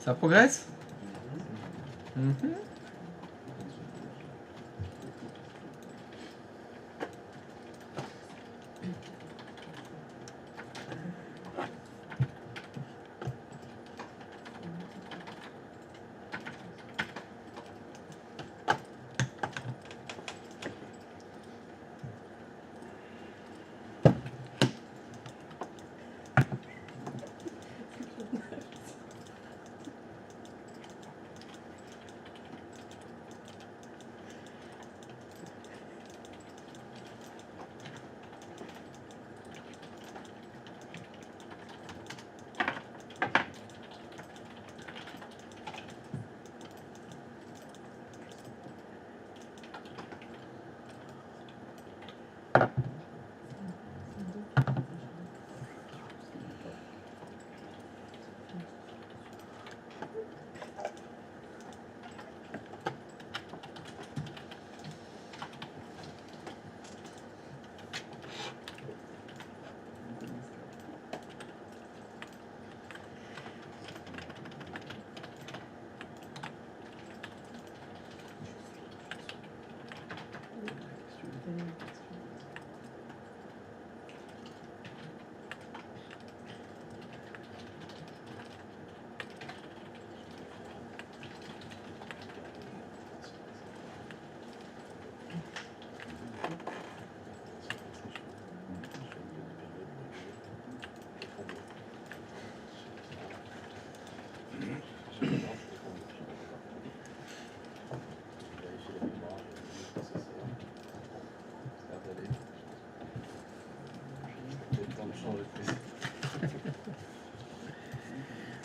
Ça progresse? Mhm.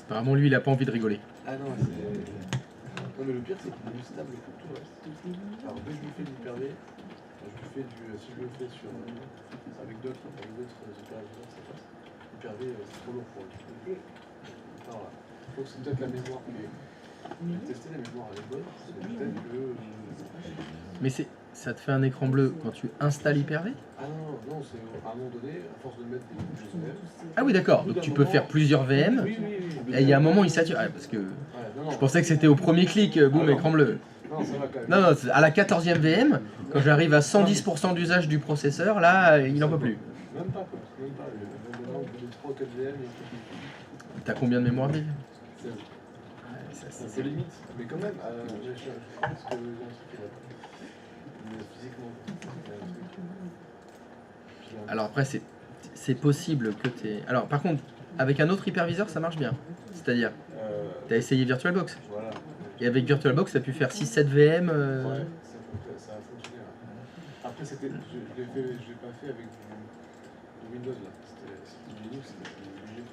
Apparemment, lui, il a pas envie de rigoler. Ah non, c'est. Non, mais le pire, c'est qu'il est stable pour tout le reste. Alors, dès que je lui fais de l'hyper-V, je lui fais du. Si je le fais sur. Avec d'autres opérateurs, ça passe. L'hyper-V, c'est trop lourd pour lui. Alors là, je crois que c'est peut-être la mémoire qui est. J'ai testé la mémoire, elle est bonne. C'est peut-être que. Mais ça te fait un écran bleu quand tu installes Hyper-V? Ah non, c'est à un moment donné, à force de mettre des couches de VM. Ah oui, d'accord. Donc tu peux faire plusieurs VM. Oui. Et il y a un moment, il sature. Ah, parce que je pensais que c'était au premier clic, boum, écran bleu. Non, ça va quand même. Non, à la 14e VM, quand j'arrive à 110% d'usage du processeur, là, il en peut plus. Même pas, quoi. Même pas. Maintenant, au bout de 3 ou 4 VM, il T'as combien de mémoire vive? faut. C'est un peu limite, mais quand même, je pense que j'ai un truc qui va pas. Mais physiquement, c'est un truc. Alors après, c'est possible que t'aies... Alors par contre, avec un autre hyperviseur, ça marche bien. C'est-à-dire, t'as essayé VirtualBox. Voilà. Et avec VirtualBox, t'as pu faire 6-7 VM. Ouais, ça a fonctionné. Ouais. Après, je l'ai pas fait avec du Windows là. C'était du Linux, c'était obligé.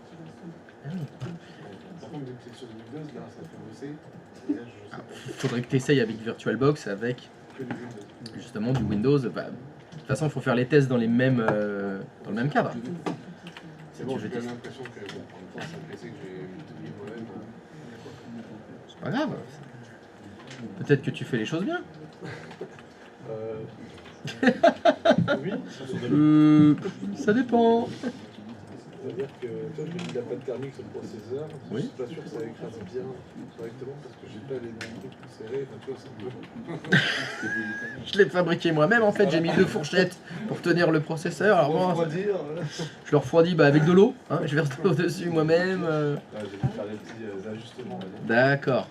Ah oui. Par contre, dès que c'est sur Windows, là, ça fait bosser. Et là, je sais pas. Faudrait que t'essayes avec VirtualBox, avec Que du Windows. justement du Windows. Bah, de toute façon, il faut faire les tests dans le même cadre. C'est bon, j'ai quand même l'impression que, bon, en même temps, c'est un PC que j'ai mis moi-même. C'est pas grave. Peut-être que tu fais les choses bien. Oui, Ça dépend. c'est-à-dire que toi, j'ai mis la pâte thermique sur le processeur. Oui. Je suis pas sûr que ça écrase bien correctement parce que j'ai pas les mêmes trucs plus serrés. Enfin, tu vois, c'est un peu. Je l'ai fabriqué moi-même. En fait, j'ai mis 2 fourchettes pour tenir le processeur. Alors moi, refroidir. je le refroidis avec de l'eau. Hein, je verse de l'eau dessus moi-même. J'ai dû faire des petits ajustements. D'accord.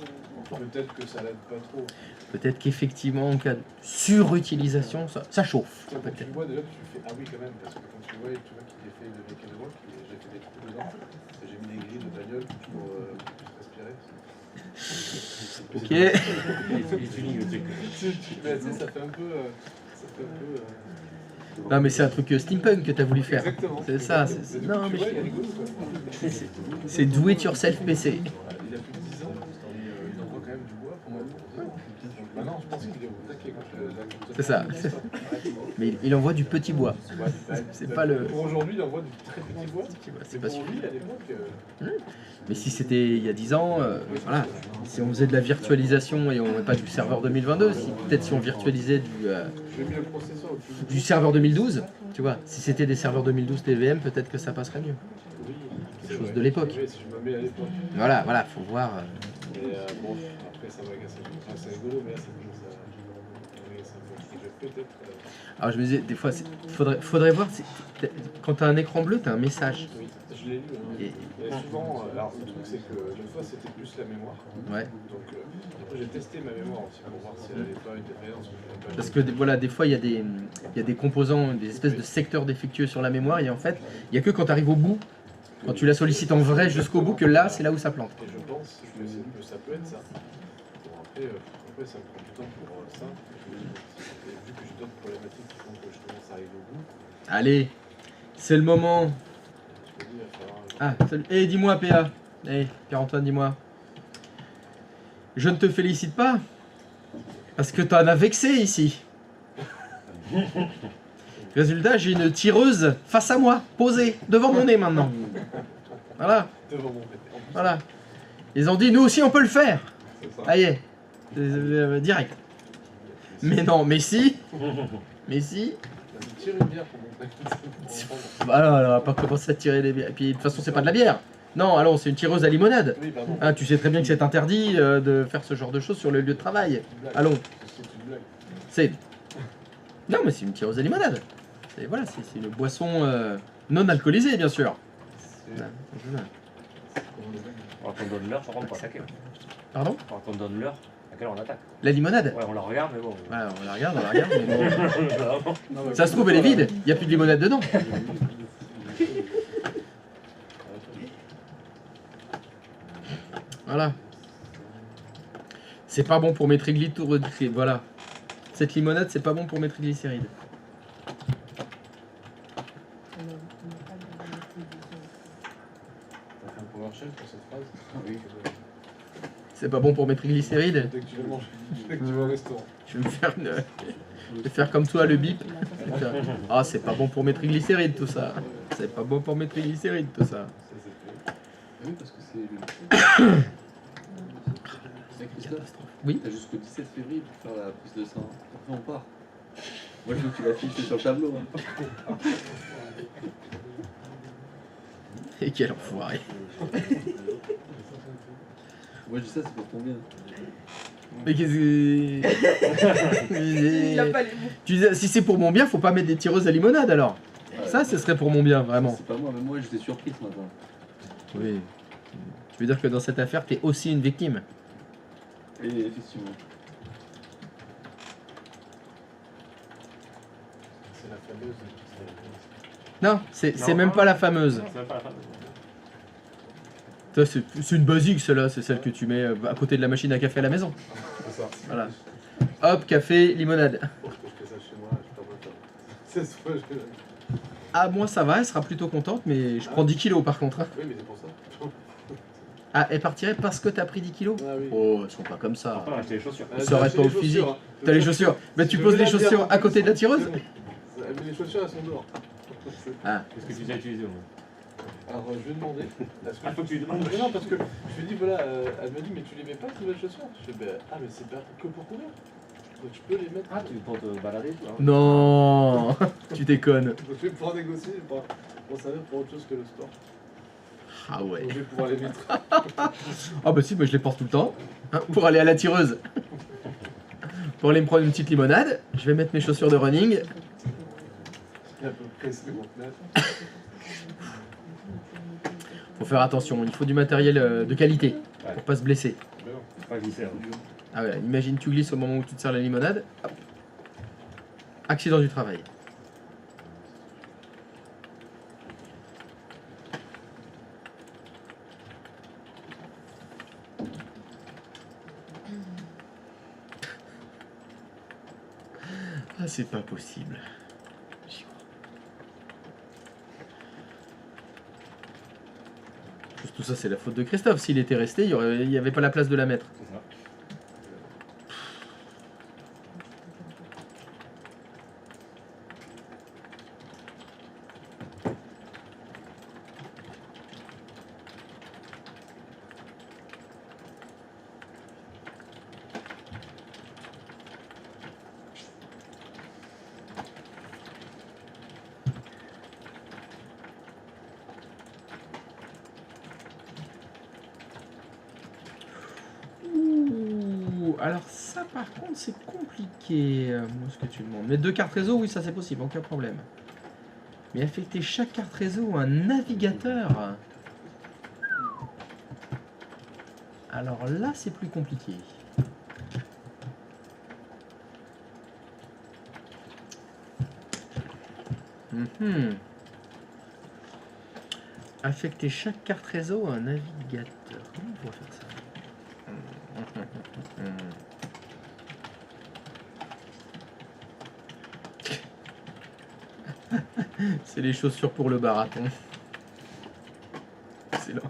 Peut-être que ça l'aide pas trop. Peut-être qu'effectivement, en cas de surutilisation, ça chauffe. Quand tu Peut-être. vois déjà, tu fais ah oui quand même parce que quand tu vois qu'il est fait de mécano, j'ai fait des trous dedans. J'ai mis des grilles de bagnole pour respirer. Ok. Mais tu sais, ça fait un peu. Non, mais c'est un truc steampunk que tu as voulu faire. Exactement. C'est ça. Non, mais c'est do it yourself PC. Il a plus de 10 ans, il envoie quand même du bois pour moi. Maintenant, je pense qu'il est au taquet quand C'est ça. Mais il envoie du petit bois. C'est pas le. Pour aujourd'hui, il envoie du très petit bois. C'est pas Pour sûr. lui, à l'époque. Mais si c'était il y a 10 ans, voilà. Si on faisait de la virtualisation et on n'avait pas du serveur 2022, peut-être si on virtualisait J'ai mis le processeur au plus. du serveur 2012, tu vois, si c'était des serveurs 2012 TVM, peut-être que ça passerait mieux. Oui, quelque chose de l'époque. Oui, si je me mets à l'époque. Voilà, faut voir. Et bon, après ça va casser. Enfin, c'est rigolo, mais là ça commence à. Oui, ça me fait peut-être. Alors je me disais, des fois, faudrait voir, quand t'as un écran bleu, t'as un message. Oui, je l'ai lu. Hein. Et souvent, alors le truc c'est que l'autre fois c'était plus la mémoire. Ouais. Donc après j'ai testé ma mémoire aussi pour voir si elle n'avait pas une défaillance. Parce que voilà, des fois, il y a des composants, des espèces de secteurs défectueux sur la mémoire, et en fait, il n'y a que quand tu arrives au bout, quand tu la sollicites en vrai jusqu'au bout, que là, c'est là où ça plante. Et je pense que ça peut être ça. Bon, après ça me prend du temps pour ça. Et vu que j'ai d'autres problématiques qui font que je commence à arriver au bout, Allez, c'est le moment. je me dis, il va falloir. Ah, salut. Eh, dis-moi, PA. Eh, Pierre-Antoine, dis-moi. Je ne te félicite pas, parce que t'en as vexé ici. Résultat, j'ai une tireuse face à moi, posée, devant mon nez maintenant. Voilà, Devant mon fait. En plus, voilà. Ils ont dit, nous aussi, on peut le faire. c'est ça. Ça y est, direct. Mais non, mais si. Mais si. Vas-y, tire une bière pour mon Bah non, on va pas commencer à tirer les bières. Et puis, de toute façon, c'est pas de la bière. Non, allons, c'est une tireuse à limonade. Oui, pardon. Hein, tu sais très bien que c'est interdit de faire ce genre de choses sur le lieu de travail. Allons. C'est une blague. C'est. Non, mais c'est une tireuse à limonade. Voilà, c'est une boisson non alcoolisée, bien sûr. C'est. Voilà. Alors qu'on donne l'heure, par contre, pour attaquer. Pardon? Alors qu'on donne l'heure, à laquelle on attaque. La limonade? Ouais, on la regarde, mais bon. Voilà, on la regarde, mais bon. Non, mais Ça se trouve, elle est vide. Il n'y a plus de limonade dedans. Voilà. C'est pas bon pour mes triglycérides. Voilà. Cette limonade, c'est pas bon pour mes triglycérides. T'as fait un PowerShell pour cette phrase? Oui. C'est pas bon pour mes triglycérides. Dès que tu vas manger, dès que tu vas au restaurant. Je vais me faire je vais faire comme toi le bip. Je vais faire, ah, c'est pas bon pour mes triglycérides tout ça. C'est pas bon pour mes triglycérides tout ça. Ça c'est fait. Oui, parce que c'est le. C'est Christophe, Catastrophe. Oui. t'as jusqu'au 17 février pour faire la prise de sang. Après, on part. Moi, je veux que tu l'affiches sur le tableau. Hein. Et quel enfoiré. Moi, je dis ça, c'est pour ton bien. Mais qu'est-ce que. Il a pas les mots. Tu disais, si c'est pour mon bien, faut pas mettre des tireuses à limonade alors. Ça, ce serait pour mon bien, vraiment. C'est pas moi, mais moi, j'étais surpris ce matin. Oui. Tu veux dire que dans cette affaire, t'es aussi une victime. Et effectivement. C'est la fameuse. Non, c'est Non, même non. pas la fameuse. C'est même pas la fin. Ça, c'est une basique, celle-là. C'est celle que tu mets à côté de la machine à café à la maison. C'est ça. Voilà. Hop, café, limonade. Je fais ça chez moi, je perds mon temps. C'est ce que je. Ah, moi ça va, elle sera plutôt contente, mais je prends 10 kilos par contre. Hein. Oui, mais c'est pour ça. Ah, elle partirait parce que t'as pris 10 kilos? Ah oui. Oh, elles sont pas comme ça. Après, on a acheté les chaussures. Elle a Ça aurait acheté pas les au physique. chaussures, hein. T'as les chaussures. Mais tu Je poses vais les la dire, chaussures en à plus. côté de la tireuse? Mais les chaussures, elles sont dehors. Ah, Qu'est-ce que tu as utilisé au moins? Alors, je vais demander. Est-ce que Ah, faut que tu lui demandes. Mais non, parce que je lui ai dit, voilà, elle m'a dit, mais tu les mets pas, ces nouvelles chaussures? Je fais, ah, mais c'est pas que pour courir. Donc, tu peux les mettre. Ah, tu pour te balader, toi. non. Tu déconnes. Donc, je vais pouvoir négocier pour servir pour autre chose que le sport. Ah ouais. Donc, je vais pouvoir les mettre. Ah bah si, moi je les porte tout le temps. Hein, pour aller à la tireuse. Pour aller me prendre une petite limonade, je vais mettre mes chaussures de running. À peu près ce que vont te mettre. Faut faire attention, il faut du matériel de qualité pour pas se blesser. Mais non. Pas glisser. Hein. Ah ouais, imagine tu glisses au moment où tu te sers la limonade. Hop. Accident du travail. Ah, c'est pas possible. J'y crois. Tout ça, c'est la faute de Christophe. S'il était resté, il n'y avait pas la place de la mettre. C'est ça. réseau. Alors ça par contre c'est compliqué, moi ce que tu demandes. Mais 2 cartes réseau, oui ça c'est possible, aucun problème. Mais affecter chaque carte réseau à un navigateur. Alors là c'est plus compliqué. Mhm. Affecter chaque carte réseau à un navigateur. Comment on va faire ça? C'est les chaussures pour le baraton. Excellent.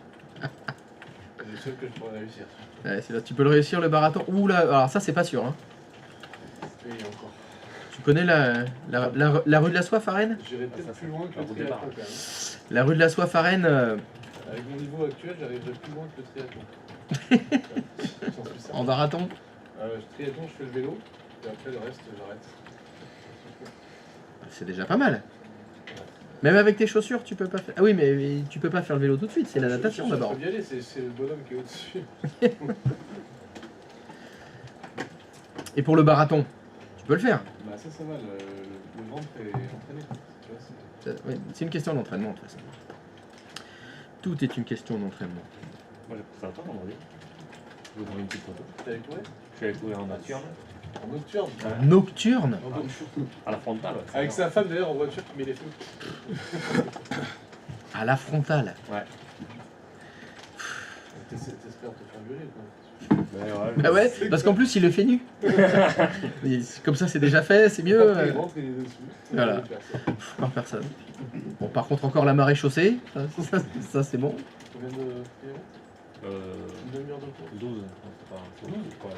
C'est le seul que je pourrais réussir. Ouais, c'est là, tu peux le réussir le baraton. Ouh là, alors ça c'est pas sûr. Hein. Et encore. Tu connais la rue de la soif à Rennes? J'irai peut-être plus loin que le triathlon quand même. La rue de la soif à Rennes, Avec mon niveau actuel, j'arriverai plus loin que le triathlon. J'en suis certain. en baraton. Triathlon, je fais le vélo, et après le reste, j'arrête. C'est déjà pas mal. Même avec tes chaussures, tu peux pas faire. Ah oui, mais tu peux pas faire le vélo tout de suite, c'est la natation d'abord. Je peux y aller, c'est le bonhomme qui est au-dessus. Et pour le baraton, tu peux le faire. Bah ça va, le ventre est entraîné. Tu vois, Oui, c'est une question d'entraînement de toute façon. Tout est une question d'entraînement. Moi j'ai pris ça à temps vendredi. Je vous envoie une petite photo. T'es avec moi Je suis allé courir en nature. En nocturne. Nocturne. En nocturne. À la frontale, ouais. Avec sa femme d'ailleurs en voiture qui met les feux. À la frontale. Ouais. T'espères te faire violer quoi. Bah ouais, parce qu'en plus il le fait nu. Mais comme ça c'est déjà fait, c'est mieux. Après, il rentre, il est dessus. Voilà. Par personne. Bon, par contre encore la marée chaussée, ça c'est bon. Combien de kilomètres Une demi-heure de course 12. C'est pas 12 quoi,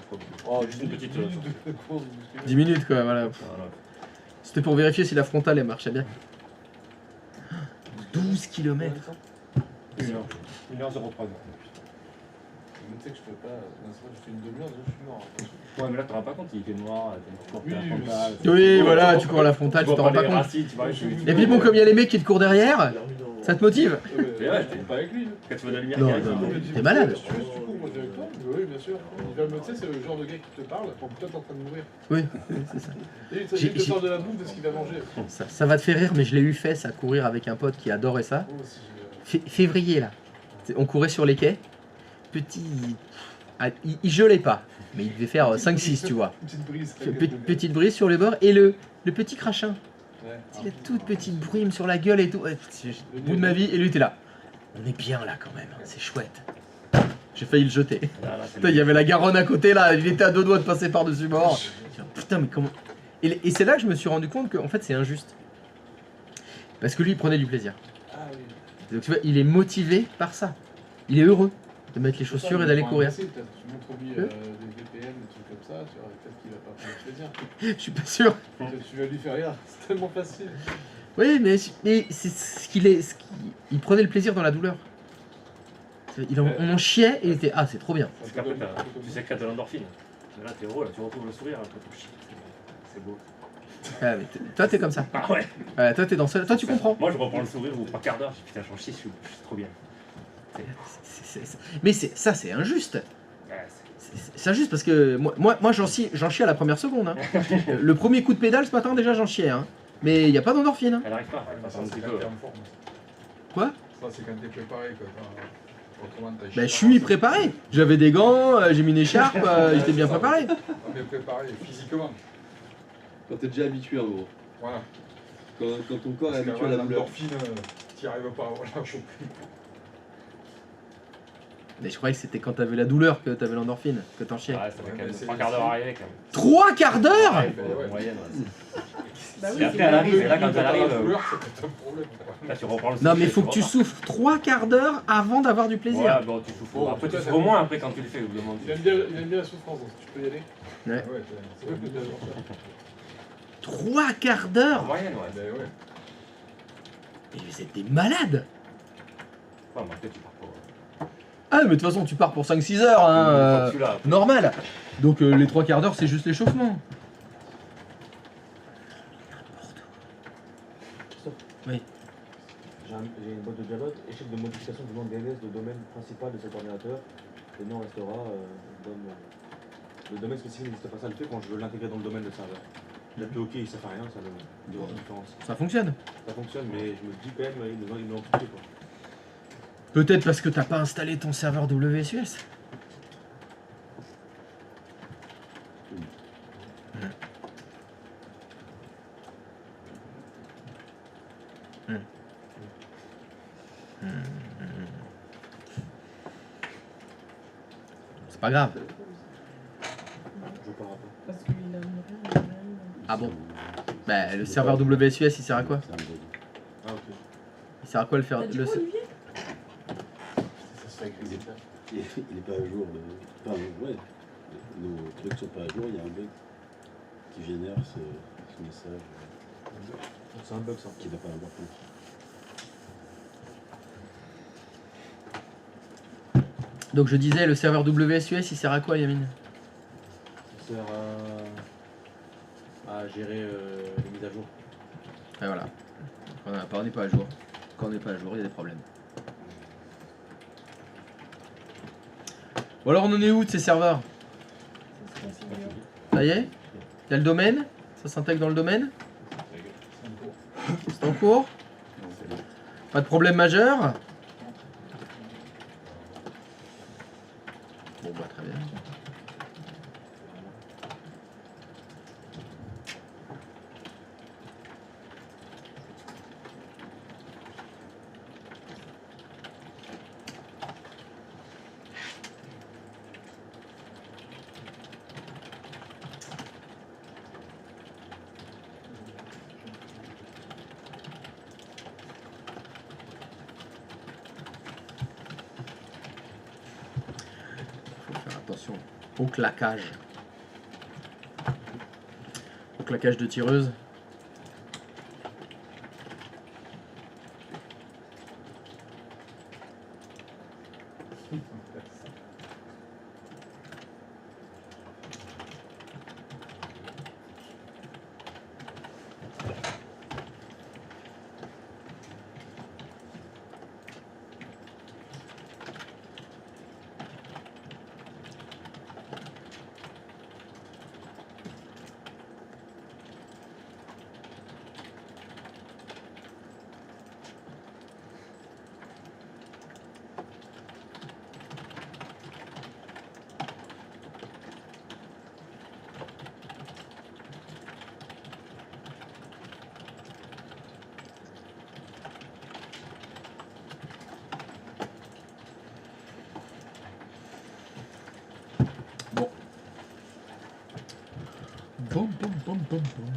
Oh, juste une petite. de course. 10 minutes quoi, voilà. Voilà. C'était pour vérifier si la frontale elle marchait bien. 12 km. 1h03. Mais tu sais que je peux pas. Non, c'est vrai, je fais une demi-heure, je suis mort. Ouais, mais là, tu te rends pas compte, il fait noir, tu cours Oui, la oui, frontale. Oui, voilà, tu cours à la frontale, tu t'en rends pas compte. Et puis bon, comme il y a les mecs qui te courent derrière, ça te motive. Mais ouais, je pas avec lui. Quand tu vois de la lumière Non, qui arrive, non. il dit, T'es malade. Si tu veux, si tu cours, moi je vais avec toi. Oui, bien sûr. Il va me, tu sais, c'est le genre de gars qui te parle quand toi t'es en train de mourir. Oui, c'est ça. Et il te parle de la bouffe, de ce qu'il va manger. Ça va te faire rire, mais je l'ai eu fait, ça, courir avec un pote qui adorait ça. Moi aussi, Février, là. On courait sur les quais. Petit... Ah, il gelait pas, mais il devait faire 5-6, tu vois. Petite brise. Petite brise sur les bords et le petit crachin. Ouais. Il a toute petite brume sur la gueule et tout. Ouais, c'est le bout de ma vie, et lui était là. On est bien là quand même, hein, c'est chouette. J'ai failli le jeter. Là, c'est Putain, il y avait la Garonne à côté là, il était à 2 doigts de passer par-dessus bord. Putain, mais comment. Et c'est là que je me suis rendu compte qu'en fait c'est injuste. Parce que lui il prenait du plaisir. Ah oui. Donc tu vois, il est motivé par ça. Il est heureux de mettre les chaussures et d'aller courir. Tu montres lui des VPN, des trucs comme ça, tu vois, peut-être qu'il va pas prendre plaisir. Je suis pas sûr. Tu vas lui faire rire, c'est tellement facile. Oui, mais c'est ce qu'il est. Il prenait le plaisir dans la douleur. On en chiait et il était. Ah, c'est trop bien. Parce qu'après, tu sécrètes de l'endorphine. Là, t'es heureux, là, tu retrouves le sourire, là, quand tu chies. C'est beau. Ah, mais toi, t'es comme ça. Ah ouais. Ouais, toi, t'es dans ce. Toi, tu comprends. Moi, je reprends le sourire au bout de 3 quarts d'heure, je dis putain, j'en chie, je suis trop bien. Mais ça, c'est injuste. Ouais, C'est injuste parce que moi j'en chie à la première seconde. Hein. Le premier coup de pédale ce matin, déjà, j'en chiais. Hein. Mais il n'y a pas d'endorphine. Hein. Elle arrive pas, elle passe un petit peu. Quoi? Ça, c'est quand t'es préparé, quoi. Autrement, t'as Bah, je suis préparé. J'avais des gants, j'ai mis une écharpe, j'étais bien préparé. On est préparé physiquement. Quand t'es déjà habitué en gros. Voilà. Quand ton corps est Parce habitué à qu'avant, la douleur. l'endorphine, t'y arrives pas. Voilà, je sais plus. Mais je croyais que c'était quand t'avais la douleur que t'avais l'endorphine, que t'en chiais. Ouais, ça va quand même c'est 3 quarts d'heure à arriver quand même. 3 quarts d'heure? Ouais, ouais. en moyenne, ouais. Bah oui, Et après, elle arrive, et là, quand elle arrive, La douleur, c'est peut-être un problème. Quoi. là, tu reprends le Non, mais souffle, faut que tu repars. souffres 3 quarts d'heure avant d'avoir du plaisir. Ouais, bon, tu souffres. Bon, Après, tu toi, souffres au moins après quand tu le fais, évidemment. Il aime bien la souffrance, donc tu peux y aller. Ouais. Ouais, C'est vrai que t'as 3 quarts En d'heure? moyenne, ouais. ben ouais. Mais vous êtes des malades! Ouais, mais après, tu pars pas. Ah, mais de toute façon, tu pars pour 5-6 heures, hein, Quand tu l'as. normal. Donc les 3 quarts d'heure, c'est juste l'échauffement. Oui. J'ai une boîte de dialogue, échec de modification du nom de DNS de domaine principal de cet ordinateur. Le nom restera Le domaine spécifique n'existe pas, ça le fait quand je veux l'intégrer dans le domaine de serveur. J'appuie OK, ça fait rien, ça me dit aucune différence. Ça fonctionne. Ça fonctionne, mais je me dis quand même, ils me l'ont touché quoi. Peut-être parce que t'as pas installé ton serveur WSUS. C'est pas grave. Je parle pas. Parce qu'il a mourir, Ah bon? Bah, le serveur WSUS, il sert à quoi? C'est un bug. Ah ok. Il sert à quoi le faire T'as dit le... quoi, Olivier? Ça se fait avec les états. Il est pas à jour. Enfin, ouais. Nos trucs sont pas à jour, il y a un bug qui génère ce message C'est un bug ça. qui n'a pas d'importance. Donc je disais, le serveur WSUS, il sert à quoi, Yamine? Ça sert à gérer les mises à jour. Et voilà. On n'est pas à jour. Quand on n'est pas à jour, il y a des problèmes. Bon alors on en est où de ces serveurs? Ça se configure. Ça y est? Il y a le domaine? Ça s'intègre dans le domaine? C'est en cours? Pas de problème majeur? Bon bah très bien. Faut faire attention au claquage. Au claquage de tireuse. Boum, boum, boum, boum, boum.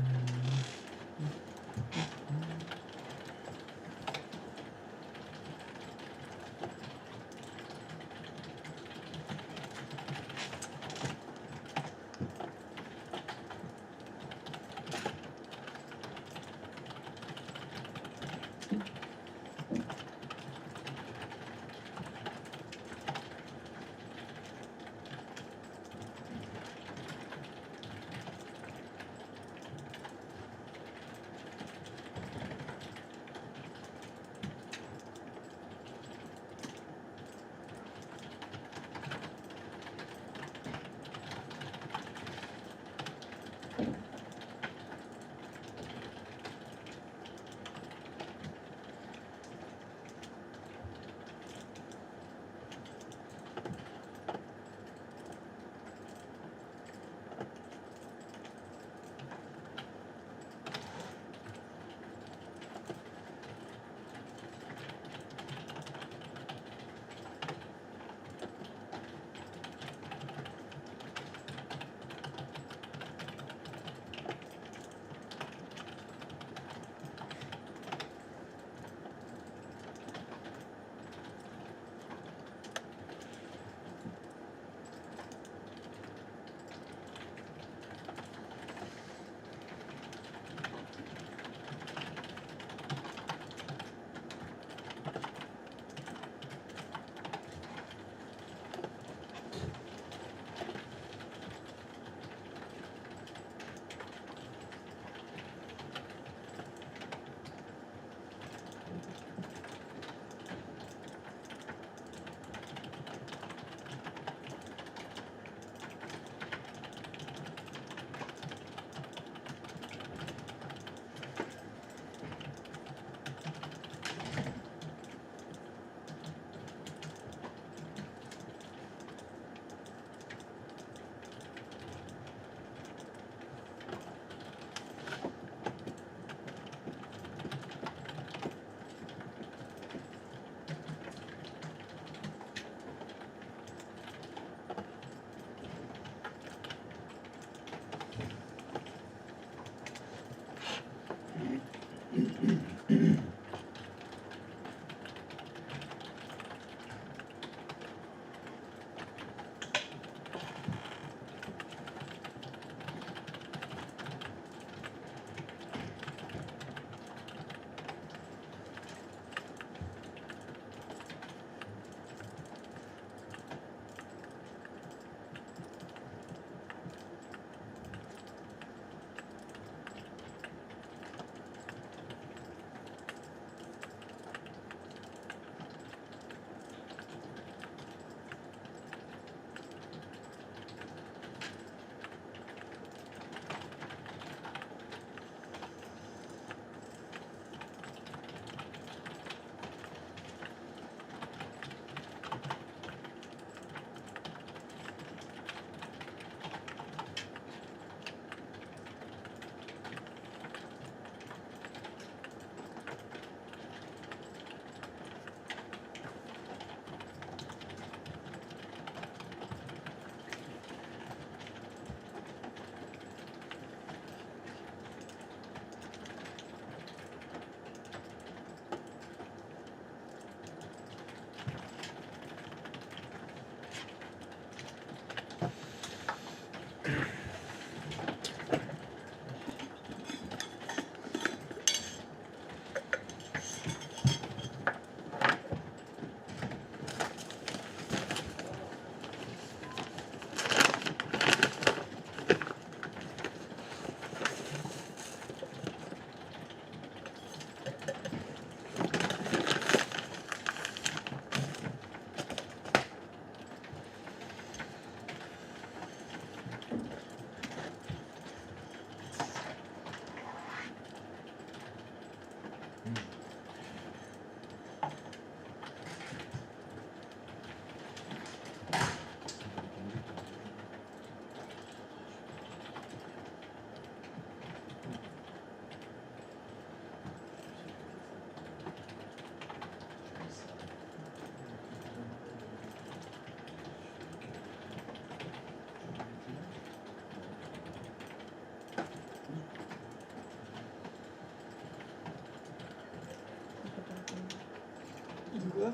Tu quoi?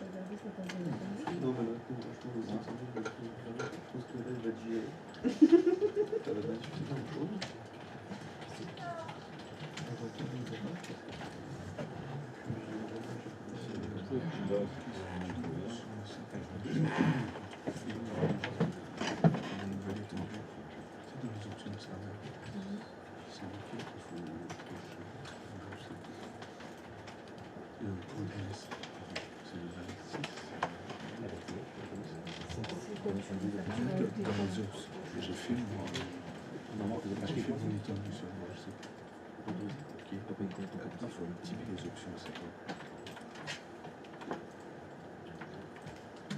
regardais ça quand j'avais entendu. Non, mais là, franchement, le 500 000, je pense que là, il va te gérer. Ça va pas suffire de chose. C'est quoi, tu veux faire tu vas Dans ajouter les quoi? os, j'ai fait moi. J'ai fait mon étendue sur moi, je sais pas. Ok. Appuie sur activer les options, c'est quoi?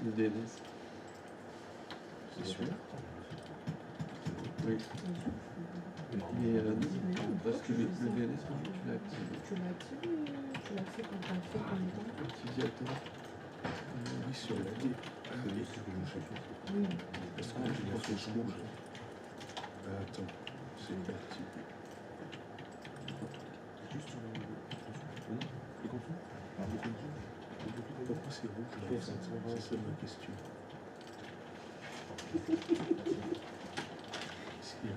Le DNS. C'est celui-là? Oui. Mais non, parce que le DNS, tu l'as activé. Tu l'as activé, tu l'as fait quand t'as fait ton étendue. Activé directement. Oui, sur la D. Oui, Oui. parce que là, j'ai la flèche rouge. Attends, c'est parti. Juste sur le contenu. Pourquoi c'est rouge là? C'est ça ma question. Qu'est-ce qu'il y a?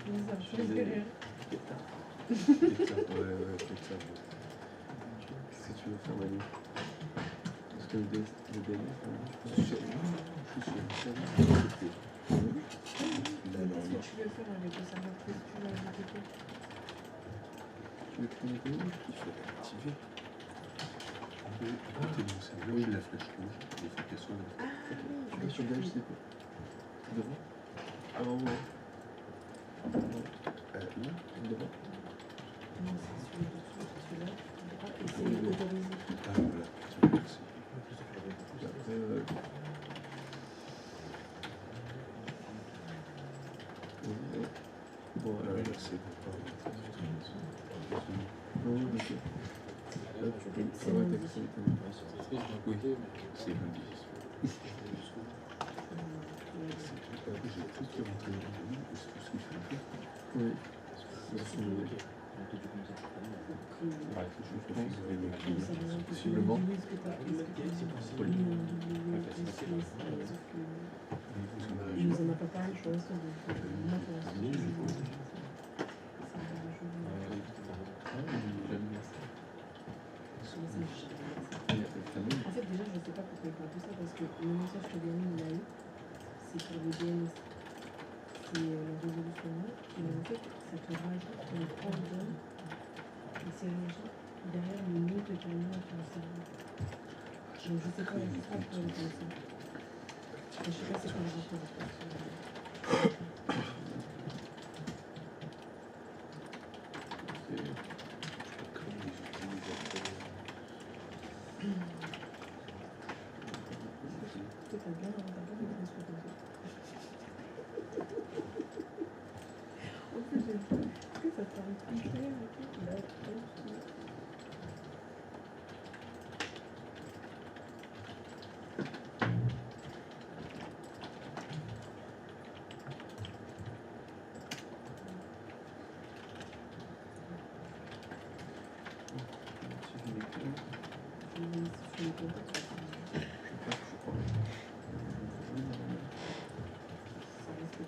Mais ça me fait rire. Pétard, ouais, pétard. Qu'est-ce que tu veux faire, Manu? Parce que le DNS, Je suis sur le service de côté. Là, Mais alors, qu'est-ce là, que tu veux faire avec le serveur? Qu'est-ce que tu vas ajouter quoi? tu veux connecter? il faut l'activer. En haut, à côté de mon serveur, j'ai la flèche rouge. Il faut qu'elle soit là. Tu vas sur DHCP. Devant. Ah, en haut. Là, Devant. Non, c'est celui dessous, c'est celui-là. Droit, et c'est autorisé. ah voilà, tiens, merci. Et après, bon, Ah, là, c'est bon. non, ok. Là, tu peux C'est ouais, lundi. t'as accès. Oui, c'est lundi. J'ai cru qu'il rentrait dans le lit, est-ce que je fais? Oui. Ouais, je configurer mes Comme ça, clients. là, Possiblement. tu dis ce que t'as mis en WPC, sauf que il nous en a pas parlé, je pense, donc moi pour l'instant, je vais En fait, déjà, je sais pas pourquoi il parle de ça, parce que le message que Gamin il a eu, c'est sur le DNS. C'est la résolution là, et en fait, ça te rajoute un ordre, et c'est réagi derrière le nom que tu as mis à ton serveur. Donc, je sais pas, il y a pas pour ça. Je sais pas c'est quoi le rapport avec ça. Toi, t'as bien des trucs comme ça. En plus, j'ai dit, est-ce que ça t'arrive plus clair et tout? Là, je suis contente. Ça reste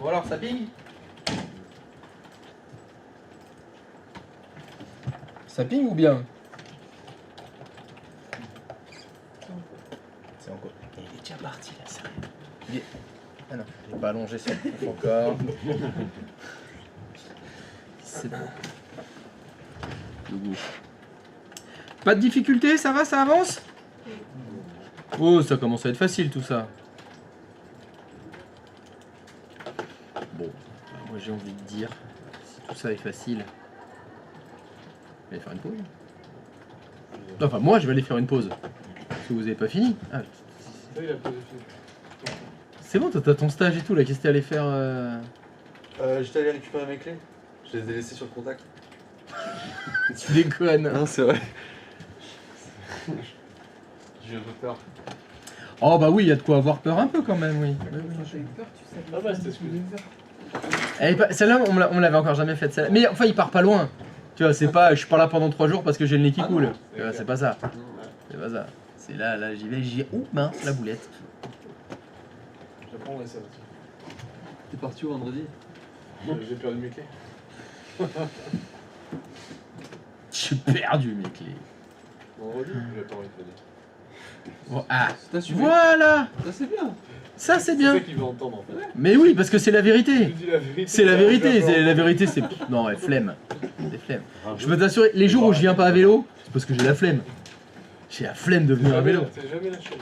Bon alors, ça ping? Ça ping ou bien? C'est encore. Il est déjà parti là, sérieux. Il est... Ah non, il n'est pas allongé sur le pouf encore. C'est bon. Le goût. Pas de difficulté, ça va, ça avance? Oh, ça commence à être facile tout ça. Bon, bah, moi j'ai envie de dire, si tout ça est facile, je vais aller faire une pause. Enfin, moi je vais aller faire une pause. Parce que vous avez pas fini. Ah, Ça, il a posé fini. c'est bon, toi t'as ton stage et tout là, qu'est-ce que t'es allé faire J'étais allé récupérer mes clés. Je les ai laissées sur le contact. Tu déconnes. Non, c'est vrai. J'ai un peu peur. Oh bah oui, il y a de quoi avoir peur un peu quand même, oui. Oui, oui. Quand t'as eu peur, tu savais Ah bah, pas c'était ce que les j'ai heures. Elle est pas- Celle-là, on me l'avait encore jamais faite. Celle-là. Mais enfin, il part pas loin. Tu vois, c'est pas, je suis pas là pendant 3 jours parce que j'ai le nez qui Ah coule. non, Tu vois, c'est pas ça. C'est pas ça. C'est là, j'y vais, oh mince, la boulette. J'apprendrai ça aussi. T'es parti où vendredi? J'ai perdu mes clés. J'ai perdu mes clés. Vendredi, j'ai pas envie de te dire. Oh, ah, C'est assumé. voilà. Ça, c'est bien. Ça, c'est C'est bien. ça qu'il veut entendre en fait. Mais oui, parce que c'est la Je vérité. dis la vérité. C'est la vérité. C'est la vérité. C'est non, ouais, flemme. C'est flemme. Je peux t'assurer, les jours où je viens pas à vélo, c'est parce que j'ai la flemme. J'ai la flemme de venir à vélo. C'est jamais la chaîne.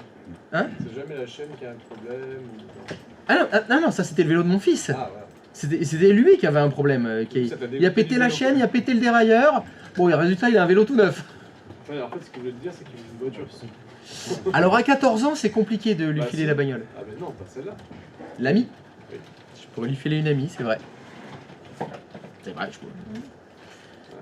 Hein? C'est jamais la chaîne qui a un problème. Ou... Ah non, ça c'était le vélo de mon fils. Ah voilà. C'était lui qui avait un problème. Il a pété la chaîne, il a pété le dérailleur. Bon, et le résultat, il a un vélo tout neuf. Enfin, en fait, ce que je voulais te dire, c'est qu'il veut une voiture. Alors à 14 ans, c'est compliqué de lui Bah, filer si. la bagnole. Ah mais non, pas celle-là. L'ami? Oui. Je pourrais lui filer une amie, c'est vrai. C'est vrai, je pourrais.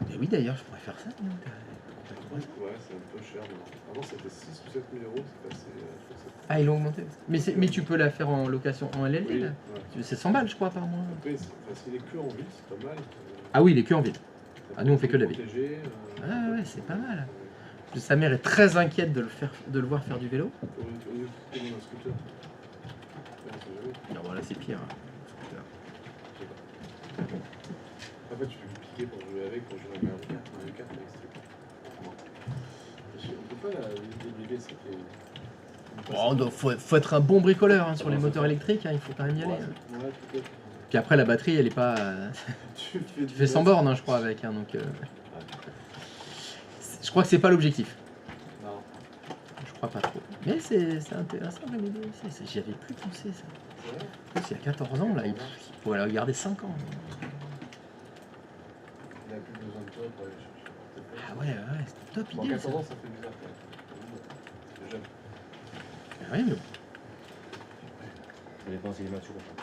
Mais oui, d'ailleurs, je pourrais faire ça. Ouais, c'est un peu cher. Mais avant, c'était 6 ou 7 000 euros. C'est passé. Je crois que c'est- Ah, ils l'ont augmenté. Mais tu peux la faire en location en LLD Oui, là. ouais. C'est 100 balles, je crois, par mois. Après, s'il est que en ville, c'est pas mal. Ah oui, il est que en ville. Ah, nous, on fait que de la ville. Protégé, Ah ouais, c'est pas mal. Sa mère est très inquiète de le voir faire du vélo. Au lieu de prendre un scooter. Ouais, on sait jamais. Non, voilà, c'est pire. Après, tu peux le piquer pour jouer avec, pour jouer à Mario Kart. Mario Kart, avec ce truc. On peut pas la débriefer, ça fait. Oh, donc, faut être un bon bricoleur hein, sur les moteurs électriques, hein, il faut quand même y aller. Ouais, hein. ouais, peut-être. Puis après, la batterie, elle est pas. Tu Tu fais 100 bornes, hein, je crois, avec. Hein, donc, je crois que c'est pas l'objectif. Non. Je crois pas trop. Mais c'est intéressant comme idée. J'y avais plus pensé ça. C'est vrai. En plus, il y a 14 ans, là, il pourrait la garder 5 ans. Il n'a plus besoin de toi pour aller chercher. Ah ouais, c'est top Bon, idée. 14 Ça. ans, ça fait bizarre quand même. C'est jeune. Ah ouais, mais bon. Ça dépend s'il est mature ou pas.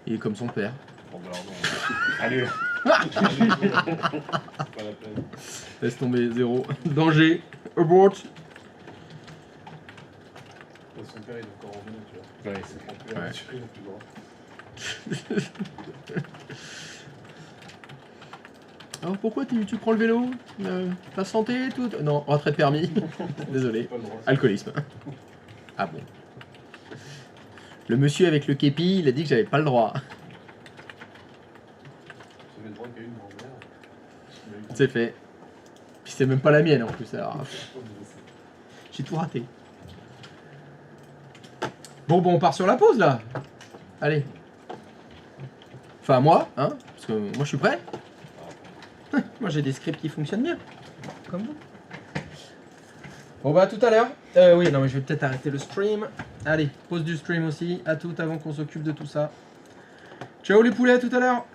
Il est comme son père. Bon, bah alors non. Allez, C'est pas la peine. Laisse tomber, 0. Danger. Abort. Son père, il est encore en vie, tu vois. ouais, Il prend plus la Ouais. voiture, il n'a plus le droit. Alors pourquoi tu prends le vélo Ta santé, tout Non, retrait de permis. Désolé. Pas le droit. Alcoolisme. Ah bon. Le monsieur avec le képi, il a dit que j'avais pas le droit. J'avais le droit qu'il y ait une grand-mère. C'est fait. Puis c'est même pas la mienne en plus. Alors, j'ai tout raté. Bon, on part sur la pause là. Allez. Enfin moi, hein, parce que moi je suis prêt. Moi j'ai des scripts qui fonctionnent bien. Comme vous. Bon bah à tout à l'heure. Oui, non mais je vais peut-être arrêter le stream. Allez, pause du stream aussi. À tout avant qu'on s'occupe de tout ça. Ciao les poulets, à tout à l'heure.